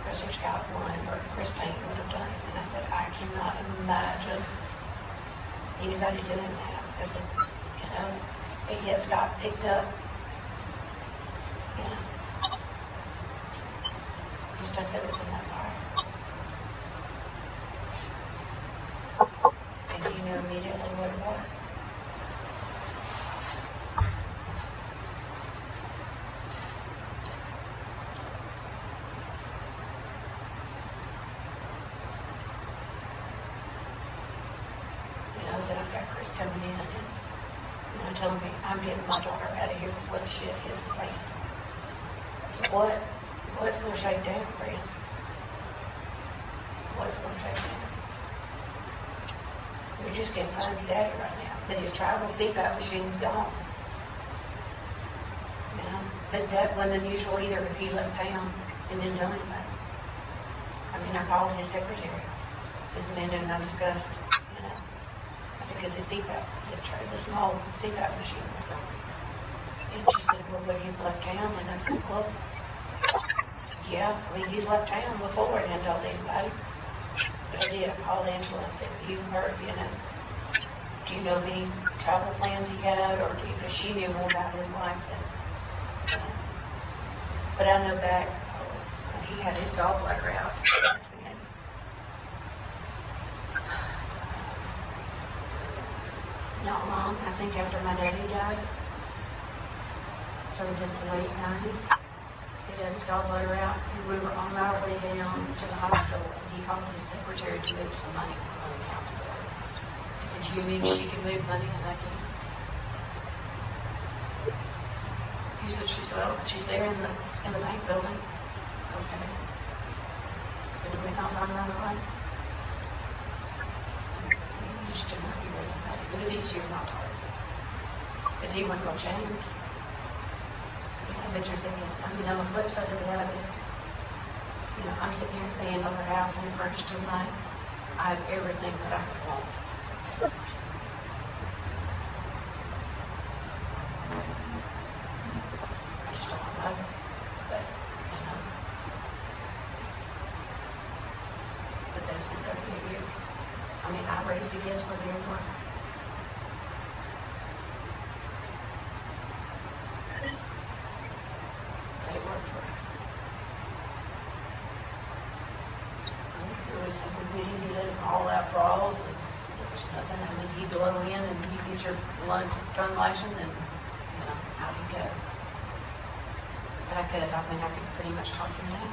Professor Scott One or Chris Payne would have done it? And I said, I cannot imagine anybody doing that. I said, you know, but yet Scott picked up, you know, the stuff that was in that fire. And he knew immediately what it was. Then I've got Chris coming in and telling me I'm getting my daughter out of here before the shit hits the fan. What? What's going to shake down, Chris? What's going to shake down? We just can't find your daddy right now. But his travel CPAP machine's gone. You know, but that wasn't unusual either if he left town and didn't tell anybody. I mean, I called his secretary. This Amanda and I discussed, you know. I said, because his CPAP, the small CPAP machine was gone. And she said, well, would he have left town? And I said, well, yeah, I mean, he's left town before and hadn't told anybody. But I did. I called Angela and I said, you heard, you know, do you know of any travel plans he had? Or because she knew more about his life than, but I know back when he had his gallbladder out. Not long, I think after my daddy died, so in the late 90s, he had his gallbladder out, and we were on our way down to the hospital, and he called his secretary to move some money from one account to the other. He said, do you mean she can move money? And I can. He said, she's there in the bank building. Okay. But did we not find another one? You just didn't know you were in that. It was easier not to. Because he wasn't going to change. But you're thinking, I mean, on the flip side of that is, you know, I'm sitting here paying over a house and furnished in life. I have everything that I could want. I just don't love it. But, you know. But that's been 38 years. I mean, I raised the kids for their work. But it worked for us. It was, we didn't get all out brawls, and there was nothing. I mean, he'd blow in and you get your tongue lashing, and, you know, out you go. But I could pretty much talk him down.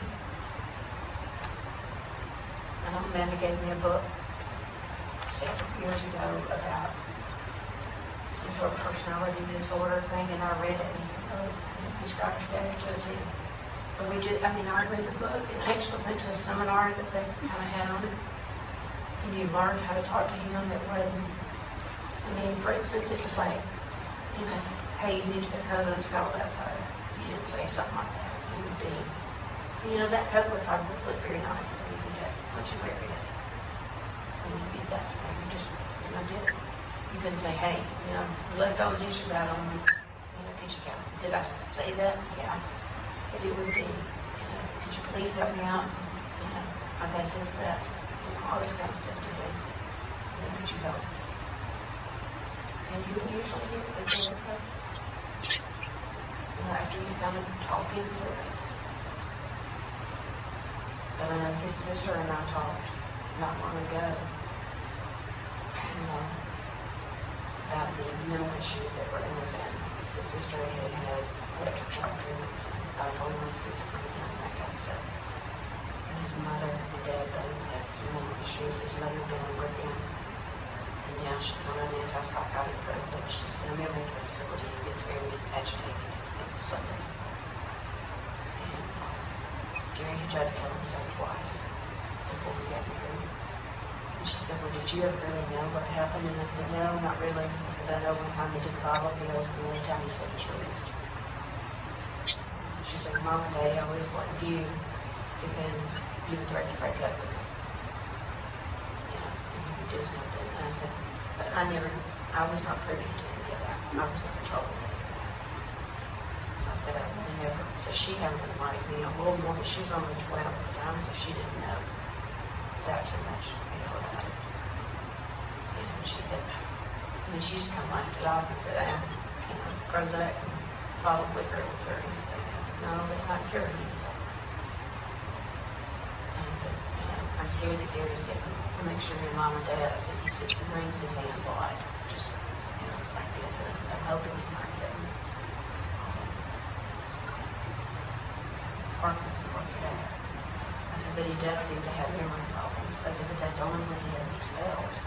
I know Amanda gave me a book several years ago about some sort of personality disorder thing, and I read it and said, oh, he described your daddy to a T. But I read the book and actually went to a seminar that they kind of had on it. And you learned how to talk to him. It wasn't, I mean, for instance, it was like, you know, hey, you need to put coat on the skull outside. You didn't say something like that. It would be, you know, that coat would probably look very nice on you today, but you wear it. That's the thing, you just, you know, did it. You couldn't say, hey, you know, you left all the dishes out on the, you know, kitchen counter. Did I say that? Yeah. But it would be, you know, could you please help me out? You know, I've had this, that, you know, all this kind of stuff to do. You know, would you help? And you would usually get it, okay. You know, after you kind of talk into it. But I know his sister and I talked not long ago. About the mental issues that were in the family. The sister had electric shock treatments, bipolar and schizophrenia, and that kind of stuff. And his mother and dad both had some mental issues. His mother had been working, and now she's on an antipsychotic drug, but she's in a mental facility and gets very agitated and something. And Gary had tried to kill himself twice before we got married. And she said, well, did you ever really know what happened? And I said, no, not really. I said, I know one time he took 5 pills, and the other time he said he was relieved. She said, Mom and Daddy always blamed you because you would threaten to break up with him. You know, and you would do something. And I said, but I was not privy to any of that. I was never told anything. So I said, I really never. So she happened to like me a little more, but she was only 12 at the time, so she didn't know that too much, you know, about it. And she said, I mean, she just kind of laughed it off and said, you know, Prozac and bottled liquor will cure anything. I said, no, that's not curing anything. And I said, you know, I'm scared that Gary's getting to make sure your mom and dad, I said, he sits and wrings his hands a lot, just, you know, like this. And I said, I'm hoping he's not getting Parkinson's like that. I said, but he does seem to have memory problems. I said, but that's only when he has these spells.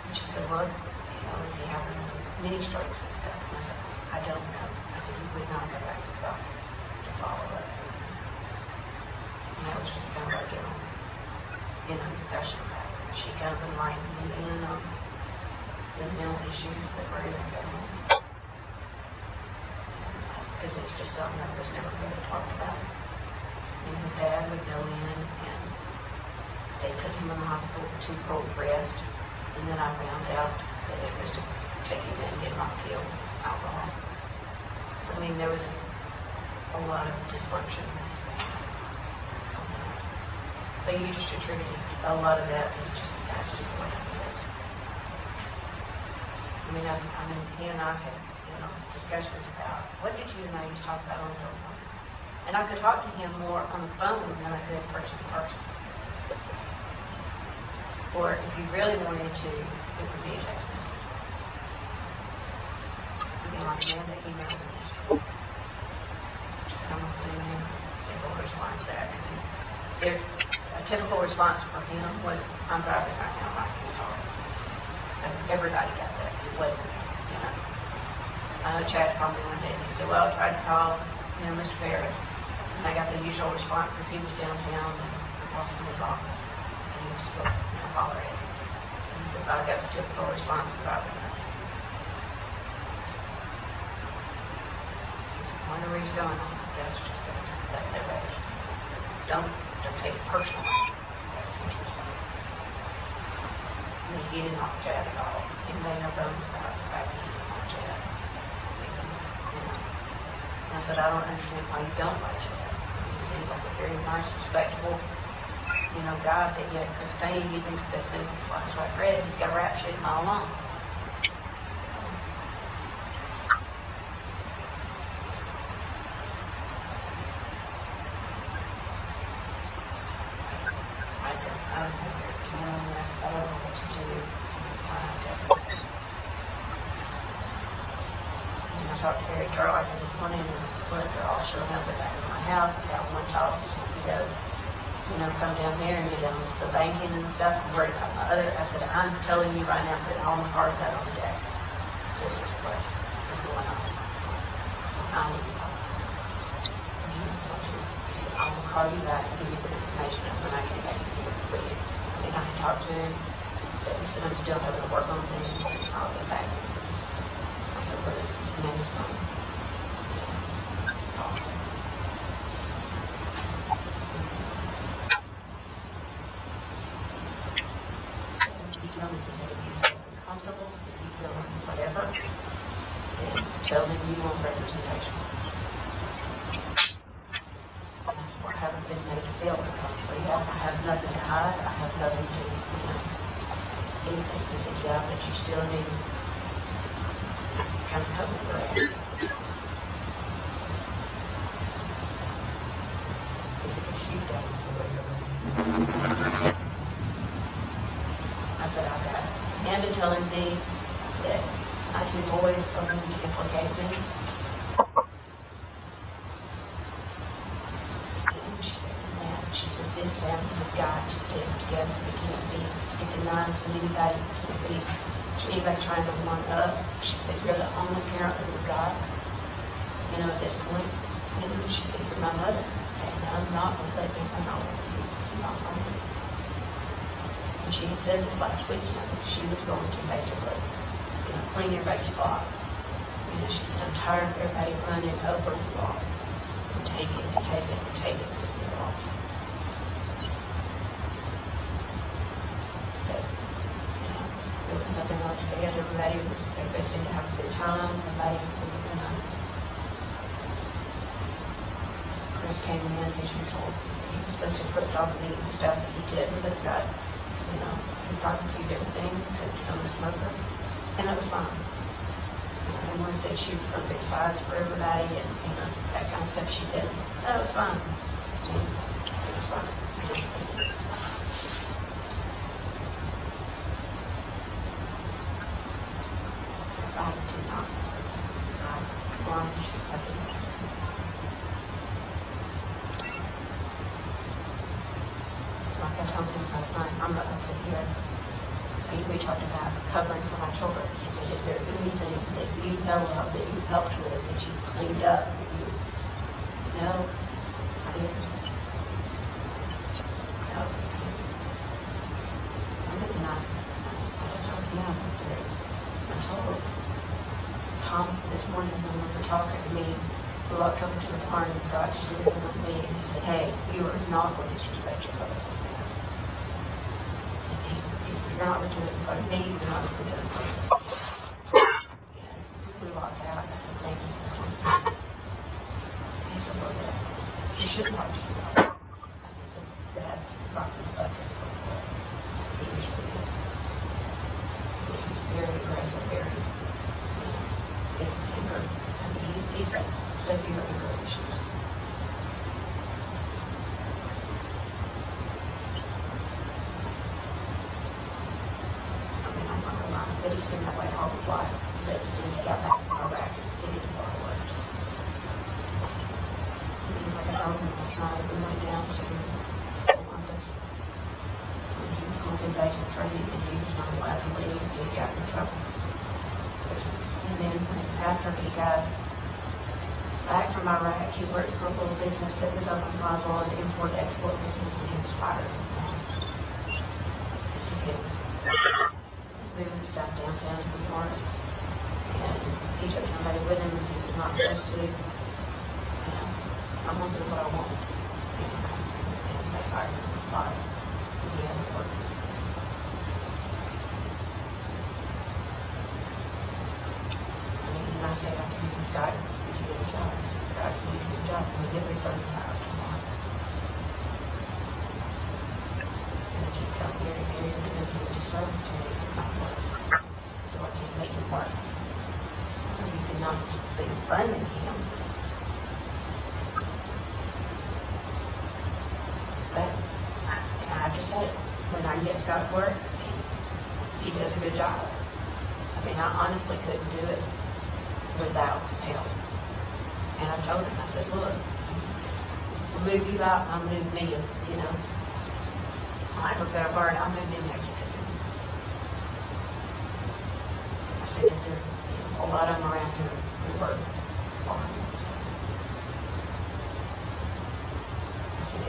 And she said, well, you know, is he having mini strokes and stuff? And I said, I don't know. I said, he would not go back to the doctor to follow up. And that was just kind of like in a discussion about it. She kind of enlightened me in on the mental issues that were in the family. Because it's just something that was never really talked about. And his dad would go in and they put him in the hospital for 2 cold rest. And then I found out that it was to take him in and get him off pills, alcohol. So, I mean, there was a lot of dysfunction. So you just attributed a lot of that to just, that's just the way it is. I mean, he and I had, you know, discussions about what did you and I used to talk about on the phone. And I could talk to him more on the phone than I could person to person. Or if you really wanted to, it would be a text message. I mean, like Amanda emails me. Just almost a simple response back. If a typical response from him was, I'm driving right now, I can't talk. So everybody got that. It wasn't, you know. I know Chad called me one day and he said, well, I tried to call, you know, Mr. Farris. And I got the usual response because he was downtown and lost in his office. And he was still, you know, hollering. And he said, well, I got the typical response driving. He said, I wonder where he's going. That's just, that's it, right? Don't take it personally. That's what you're saying. I mean, he didn't like Chad at all. He made no bones about the fact that he didn't like Chad. You know. And I said, I don't understand why you don't like Chad. He seems like a very nice, respectable, you know, guy, but yet Christine, he thinks that since it's like white bread, he's got rap shit all along. I don't know what to do. I talked to Harry Carl this morning, and I said, look, they're all showing up at my house. I got one child to go, you know, come down here and get on the banking and stuff. I'm worried about my other. I said, I'm telling you right now, putting all my cards out on the deck. This is what is going on. I need to talk. And he was going to. He said, I will call you back and give you the information when I get back to you with you. And I talked to him, but he said, I'm still having to work on things, and I'll get back. I said, what is his name's name? You tell me, if you feel comfortable, if you feel whatever, then tell me you want representation. I said, well, I haven't been made to feel uncomfortable yet. I have nothing to hide. I have nothing to, you know, anything. He said, yeah, but you still need to kind of cover your ass. He said, because you don't know what you're doing. I said, I've got Amanda telling me that my 2 boys are going to implicate me. And she said, man, She said, this family, you've got to stick together. You can't be sticking knives in anybody. You can't be anybody trying to one up. She said, you're the only parent that we've got, at this point. She said, you're my mother, and I'm not going to let anything wrong with you. I'm not going to. And she had said this last weekend that she was going to basically, clean everybody's spot. She said, I'm tired of everybody running over the wall. And take it, and take it, and take it. But, there was nothing else said. Everybody seemed to have a good time. Everybody, Chris came in as usual. He was supposed to put all the meat and stuff that he did with us guy. He barbecued everything, put it on the smoker, and it was fine. And when I said she was going to pick sides for everybody and that kind of stuff she did, that was fine. It was fine. I did not. Lunch, I did not. Like I told him last night, I'm not going to sit here. We talked about covering for my children. He said, is there anything that you know of that you helped with, that you cleaned up? No, I didn't. No. I did not. I told him, I said, I told Tom this morning when we were talking to me, we walked over to the barn and Scott just looked at me and he said, hey, you are not going to disrespect your brother. He said, you're not going to do it in front of me, you're not going to do it in front of me. We walked out, I said, thank you. He said, well, yeah, you shouldn't talk to you about it. I said, but that's not going to bucket. He usually is. He said, he's very aggressive, very, it's anger. I mean, he's got severe anger issues. But he's been that way all his life. But since he got back to Iraq, it is far worse. Like I told him last night, we went down to Columbus. And he was going through basic training, and he was not allowed to leave. He got in trouble. And then after he got back from Iraq, he worked for a little business that was up in Roswell, an import-export business, and he was fired. Because he could moving stuff downtown New York, and he took somebody with him and he was not supposed to. I'm going to do what I want. And they hired him on the spot, so he hasn't worked. I mean, when I stayed after him, Scott, did you get a job? Scott, did you get a job? And we did refer him out tomorrow. And I keep telling Gary, you're doing a good service to me. So I can't make it work. You cannot be running him. But I have to say, when I get Scott work, he does a good job. I mean, I honestly couldn't do it without some help. And I told him, I said, look, I'll move you out, I'll move me, I have a better word, I'll move you next to him. I said, is there a lot of them around here who work farms? I said,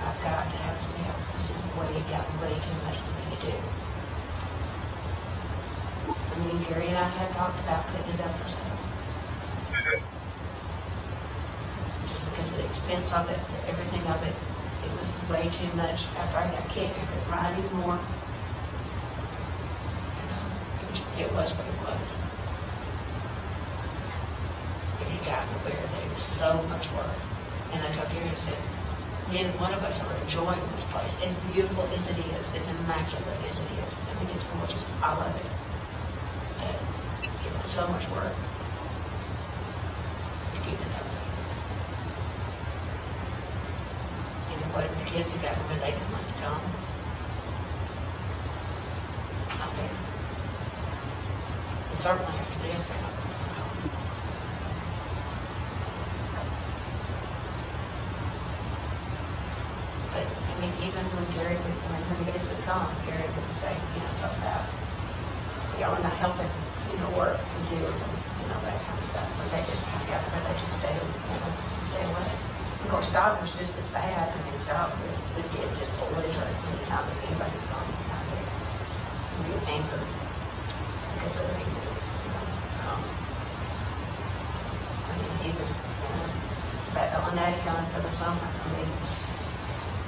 I've got to have some help. This is it got way too much for me to do. I mean, Gary and I had talked about putting it up for sale. Just because of the expense of it, everything of it, it was way too much. After I got kicked, I couldn't ride anymore. It was what it was. It had gotten to where there was so much work. And I told Gary, I said, neither one of us are enjoying this place. As beautiful as it is, as immaculate as it is. I think it's gorgeous. I love it. But it was so much work to keep it up. And what if the kids had gotten where they didn't want to come? Out there. And certainly after this, they're not going to come. But Gary would, when the kids would come, Gary would say, something about, y'all are not helping, work and do, that kind of stuff. So they just kind of got there, they just stay away. Of course, Scott was just as bad. I mean, Scott would get just belligerent anytime that anybody would come out there and get angry because of what he did. I mean, he was, but on that gun for the summer, I mean,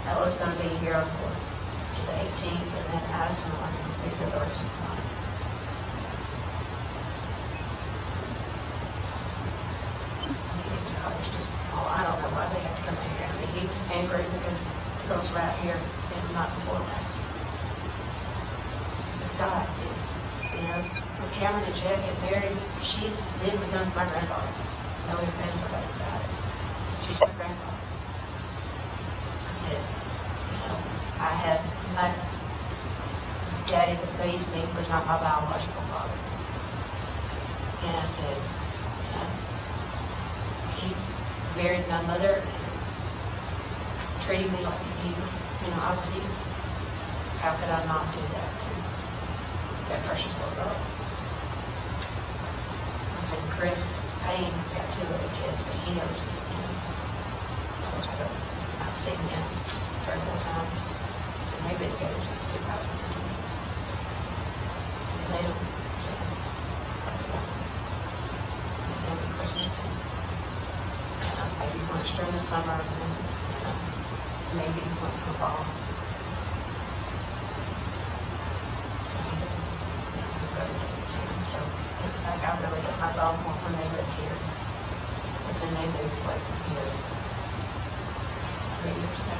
Ella's going to be here to the 18th, and then Addison will be here the rest of the month. I don't know why they have to come in here. I mean, he was angry because the girls were out here in the night before last. He says, God, when Cameron and Jed get married, she then becomes my granddaughter. No ifs, ands, or buts about it. She's my granddaughter. I said, I had my daddy that raised me was not my biological father. And I said, he married my mother and treated me like he was, I was his. How could I not do that to that precious little girl? I said, Chris Payne's got 2 other kids, but he never sees them. So I've seen him 3 or 4 times, and they've been together since 2015. And they don't see him. They see him at Christmas. Maybe once during the summer, and maybe once in a fall. So he really didn't see him. So it's like I really get myself more when they lived here. But then they moved away from here. It's 3 years ago.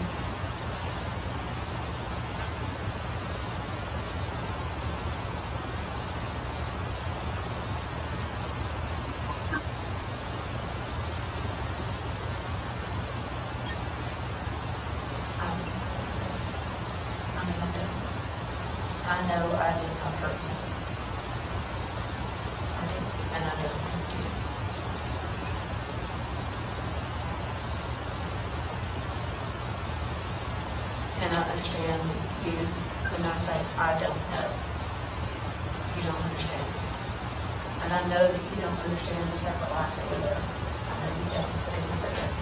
I know I did not hurt him. I didn't, and I don't want to. And I understand you when I say I don't know. You don't understand. And I know that you don't understand the separate life that we live. I know you don't, because nobody does.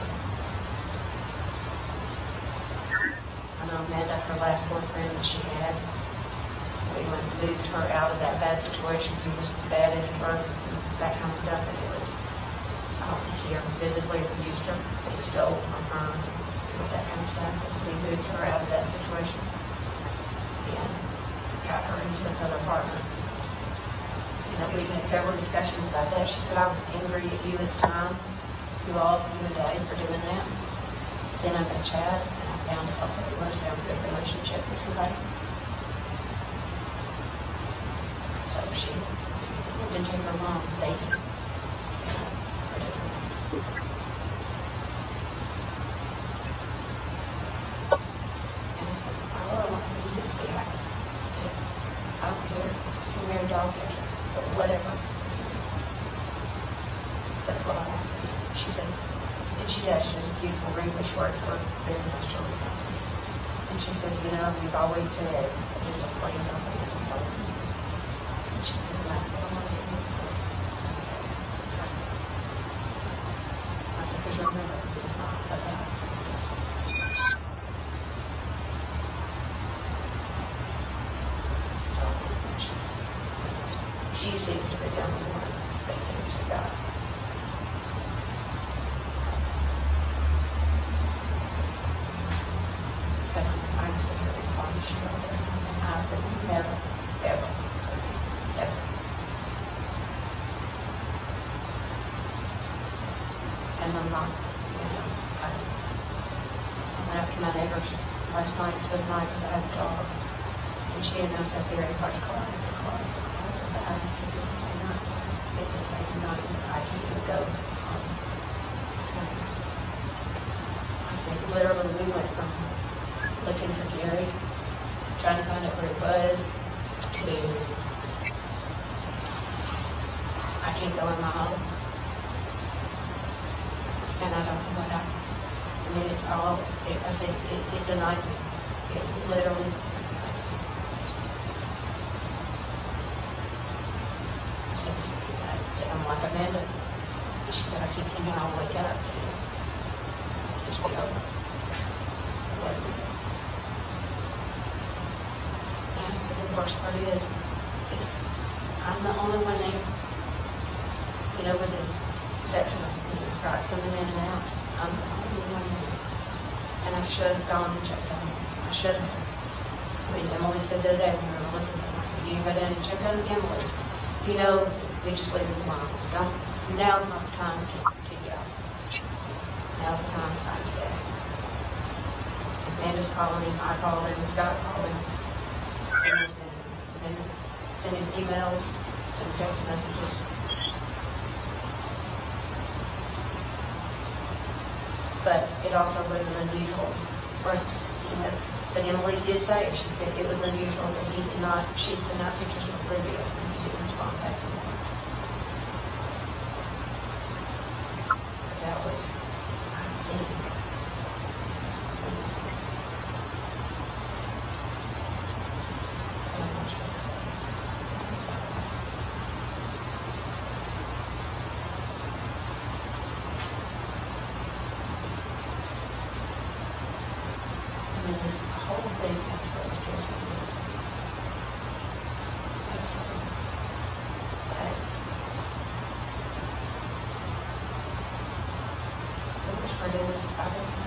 I know Amanda, her last boyfriend that she had, we moved her out of that bad situation. He was bad at drugs and that kind of stuff. And it was, I don't think he ever physically abused her, but he stole from her and that kind of stuff. We moved her out of that situation and got her into another partner. We had several discussions about that. She said, I was angry at you at the time, you and Daddy, for doing that. Then I met Chad, and I found out that it was to have a good relationship with somebody. So she didn't take her long dating. And I said, all I want you to do is be happy. I said, I don't care if you marry a dog catcher, but whatever. That's what I want. She said, and she does. She has a beautiful English word for very nice children. And she said, we've always said just a plain company. She said, that's what I want to do. I said, because remember, it's not about this. So she seems to be the only one that seems to God. But I'm sitting here and promise you I would never, ever. And I'm not, I went up to my neighbors last night for the night because I had dogs. And she and I sat there and watched car after car after car. But I just said, this is a night. It is a night. I can't even go home. I said, literally, we went from looking for Gary, trying to find out where he was, to I can't go in my home. And I don't know what I mean, it's all, I said, it's a nightmare. It was literally. I said, I'm like Amanda. She said, I keep thinking I'll wake up. Just go. And I said, the worst part is I'm the only one there. You know, with the exception of Scott coming in and out, I'm the only one there. And I should have gone and checked on him. I should have. I mean, Emily said the other day when we were looking at him, you go down and check on Emily. You know, you just leave it alone. Don't, now's not the time to yell. Now's the time to find your dad. Amanda's calling him, I called him, Scott called him. And sending emails and text messages. But it also wasn't unusual for us to, you know, but Emily did say, she said it was unusual that he did not, she'd send out pictures of Olivia and he didn't respond back to her. But that was, I think, this whole thing has so scared me. Absolutely. The worst part is, I don't know.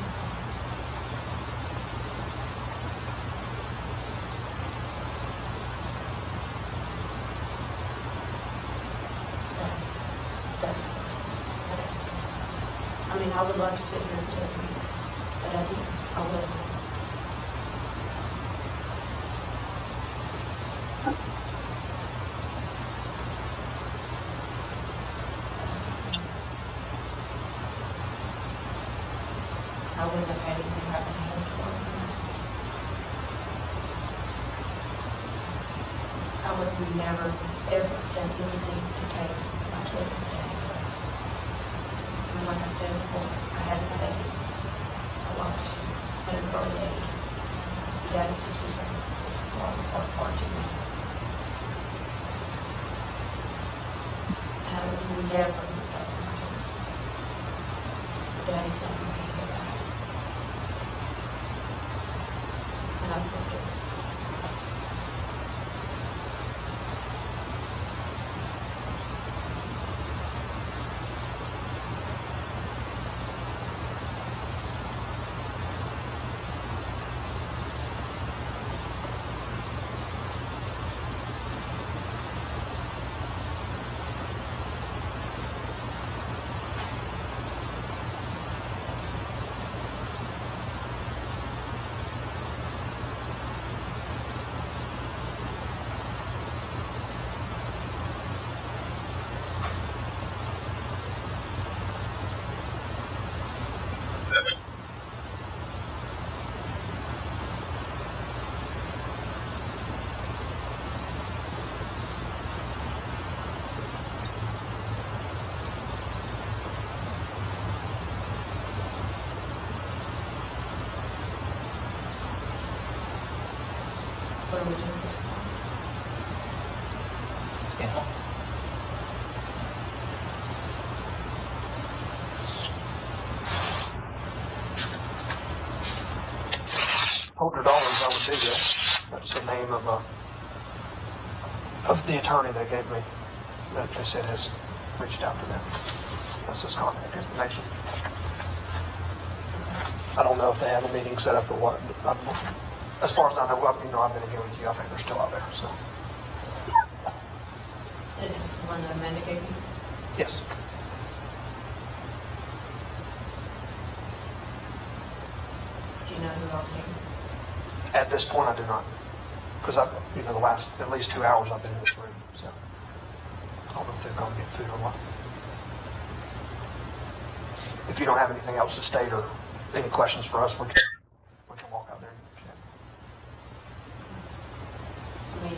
That's the worst. I mean, I would love to sit here and tell you, but I didn't. I wouldn't. I wouldn't have had anything happen to him for him. I would have never, ever done anything to take my children's dad away. And like I said before, I had a baby. I lost him at an early age. He died at 63. Far too young. And I would never have thought myself. Daddy said we can't go back. And I looked at it. What are we doing at this point? Stand up. $100 I would do that. That's the name of the attorney they gave me that they said has reached out to them. That's his contact information. I don't know if they have a meeting set up or what. But as far as I know, I've been in here with you. I think they're still out there. So This is the one that Amanda gave you? yes. Do you know who else here? At this point, I do not, because the last at least 2 hours I've been in this room. So I don't know if they've gone to get food or what. If you don't have anything else to state or any questions for us, we can walk out there and chat. I mean,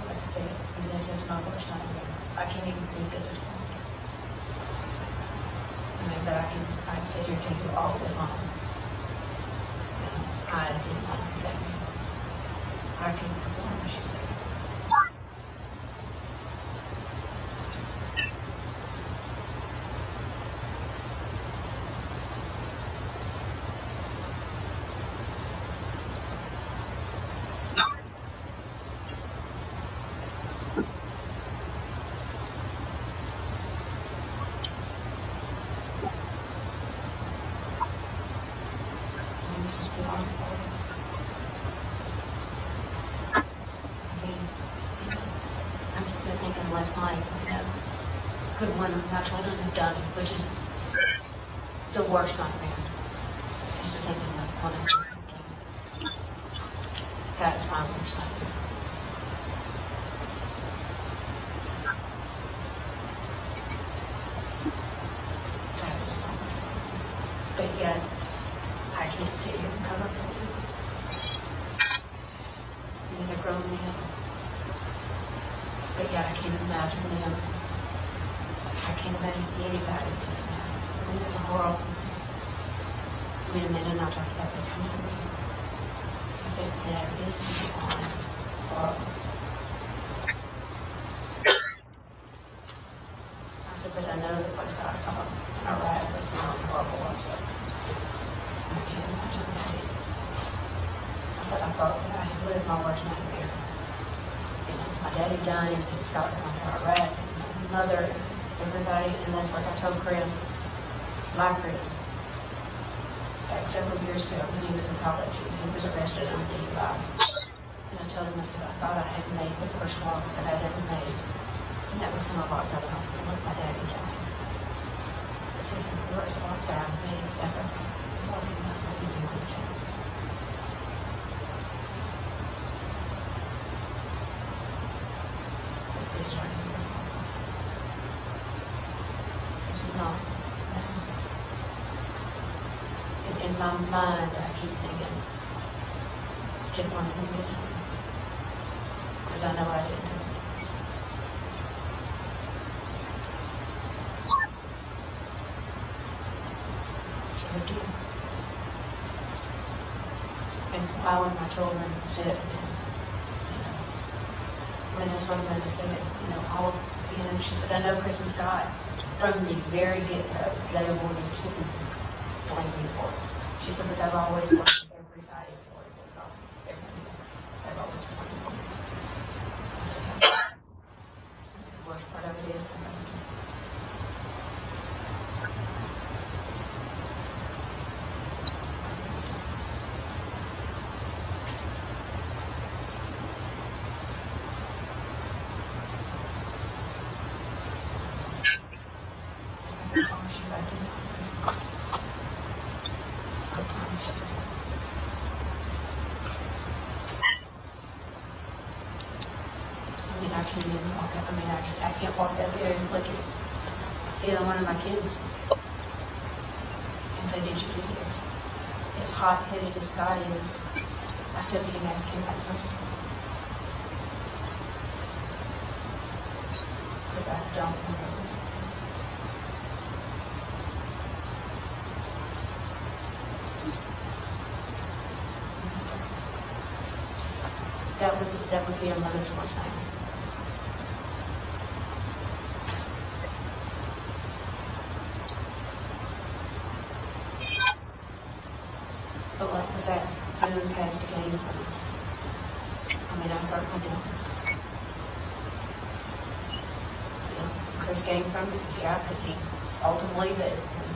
like I said, this is my worst nightmare. I can't even think at this point. I mean, but I can sit here and take you all day long. I did not do that. I can perform a shooting. And this is the hard part. I'm sitting there thinking last night, could one of my children have done it, which is the worst nightmare. Just thinking that one of them could have done it. That's my worst nightmare. That is my worst nightmare. But yet, I can't sit here and cover things. They're grown men. But yet I can't imagine them. I can't imagine anybody doing that. I mean, it's a horrible. Me and men and I talked about that coming to me. I said, there is beyond horrible. I said, but I know that what Scott saw in Iraq was beyond horrible also. I can't imagine that. I said, I thought that I had lived my worst nightmare. You know, my daddy died, and Scott went to Iraq, and my mother, everybody, and that's like I told Chris, my Chris, back several years ago when he was in college, and he was arrested on DUI. And I told him, I said, I thought I had made the first walk that I'd ever made, and that was when I walked out of the hospital with my daddy died. But this is the worst walk that I've made ever. Walking out of the chest. This right here is not. It's not. In my mind, I keep thinking, just want to do this. Because I know I didn't do it. It's a big deal. And why would my children sit and, I mean, that's what Amanda said, all of the end, she said, I know Christmas got from the very get-go, they wanted to blame me for it. She said, but they've always blamed everybody for it. They've always blamed me. I said, the worst part of it is, I can't even walk up. I can't walk up there and look at either one of my kids and say, did you do this? As hot-headed as Scott is, I still can't ask him that question. Because I don't know. That would be a mother's worst nightmare. But like was asked, who has to gain from it? I certainly don't. Chris gained from it, yeah, because he ultimately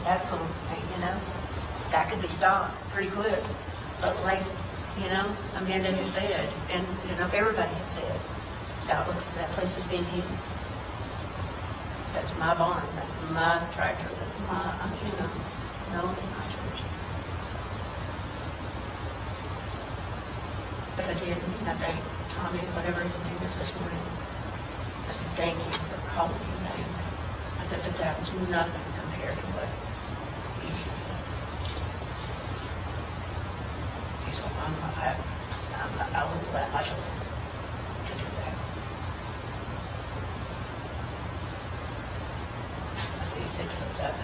that's going to, that could be stopped pretty quick. But like, Amanda has said, and everybody has said, Scott looks at that place as being his. That's my barn, that's my tractor, that's my, no, it's my church. But I did, and I thank Tommy, whatever his name is this morning. I said, thank you for calling me name. I said, but that was nothing compared to what he did. He said, I wouldn't let my children to do that. I said, he said, what's that?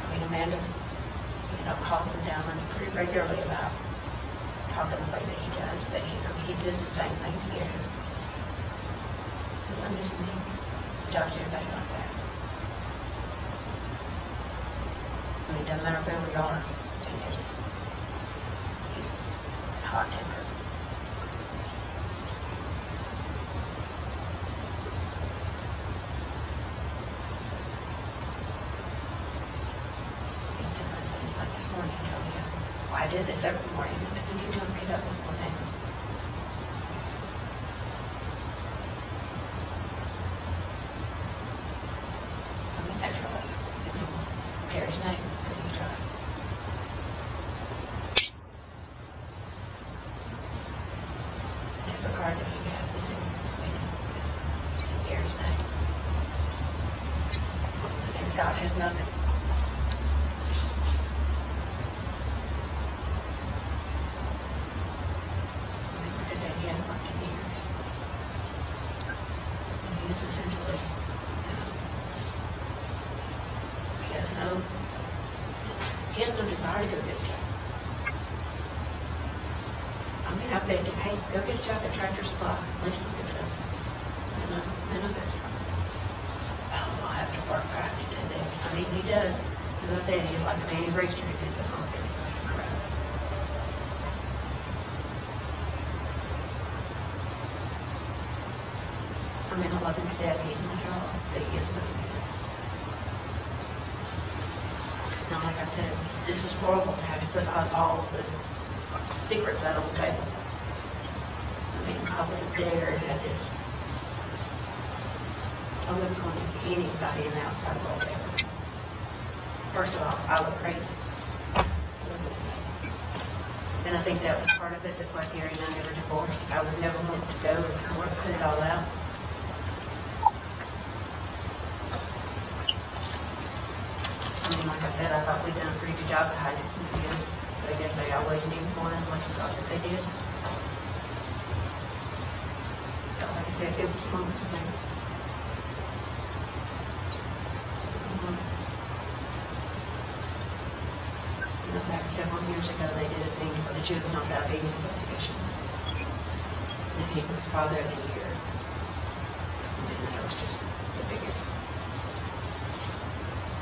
I mean, a man Kuykendall, calls him down pretty regularly about talking the way that he does, but he does the same thing here. I'm just me. He talks to everybody like that. I mean, it doesn't matter where we are. He's hot tempered. It's like this morning, well, I did this every morning. What did you do to get up this morning? I mean, that's right. Gary's name, but you try. The card that he has is in Gary's name. And Scott has nothing. Because he hadn't worked in years. And he's essentially, he has no desire to go get a job. I mean, I begged him, hey, go get a job at Tractor Supply. At least you get some benefits from it. Oh, I'll have to work hard to do that. I mean, he does. As I said, he's like a Manny Reister. He does the whole business. Crap. I mean, I love him to death. He's my job, but he is what he is. Now, like I said, this is horrible to have to put all of the secrets out on the table. I mean, I wouldn't dare have this. I wouldn't go to anybody in the outside world ever. First of all, I look crazy. And I think that was part of it. That's why Gary and I never divorced. I would never want to go and put it all out. I mean, like I said, I thought we'd done a pretty good job of hiding from the kids. So I guess they always knew more than what you thought that they did. So like I said, it was fun to think. Back several years ago, they did a thing for the Juvenile Diabetes Association. And he was Father of the Year. And that was just the biggest.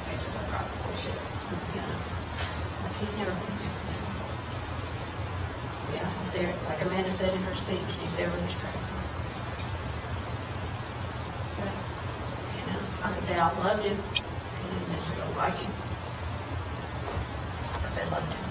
Basically, probably bullshit. Like he's never been there. Yeah, he's there. Like Amanda said in her speech, he's there with his trailer. But, I mean, they all loved him. They didn't necessarily like him. But they loved him.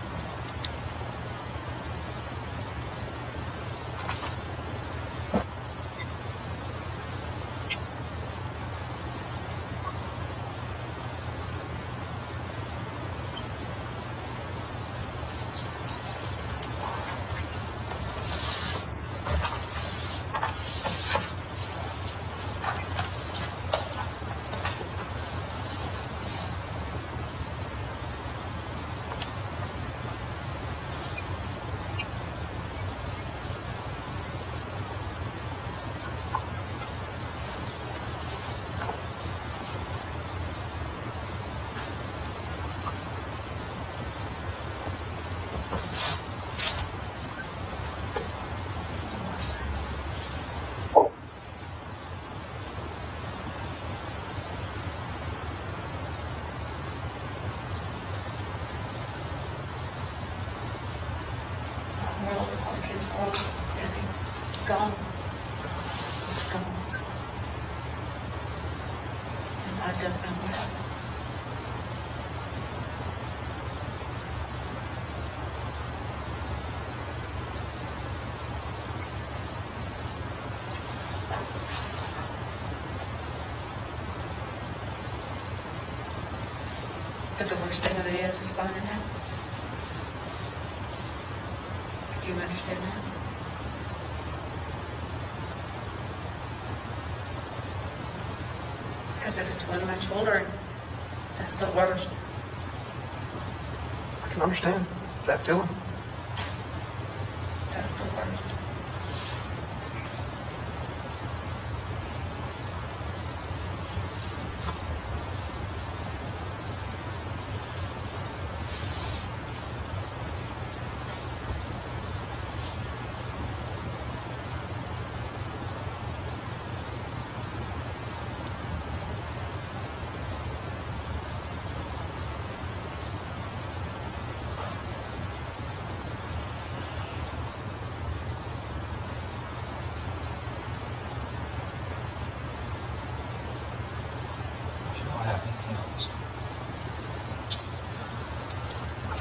It's gone. It's gone. It's gone. And I don't know what happened. But the worst thing of it is finding out. Do you understand that? Because if it's one of my children, that's the worst. I can understand that feeling. That's the worst.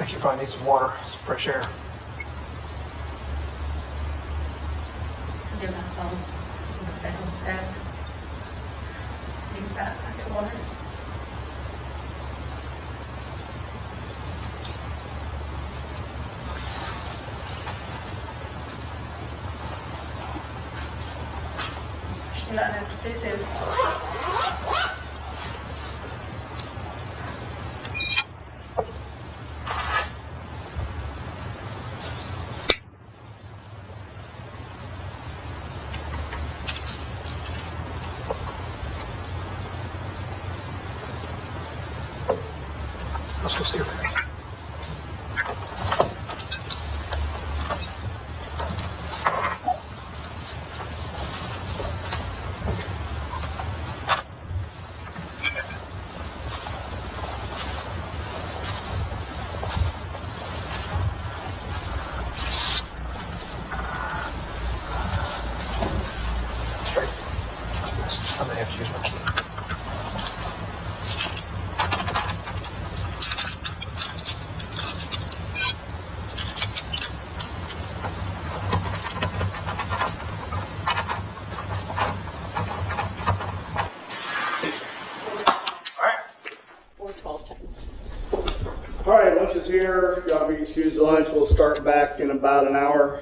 think you probably need some water, some fresh air. Give my phone. Think that like it was. She not have to do. Let's go see her parents. Straight. Yes, I'm gonna have to use my key. All right, lunch is here. Y'all be excused lunch. We'll start back in about an hour.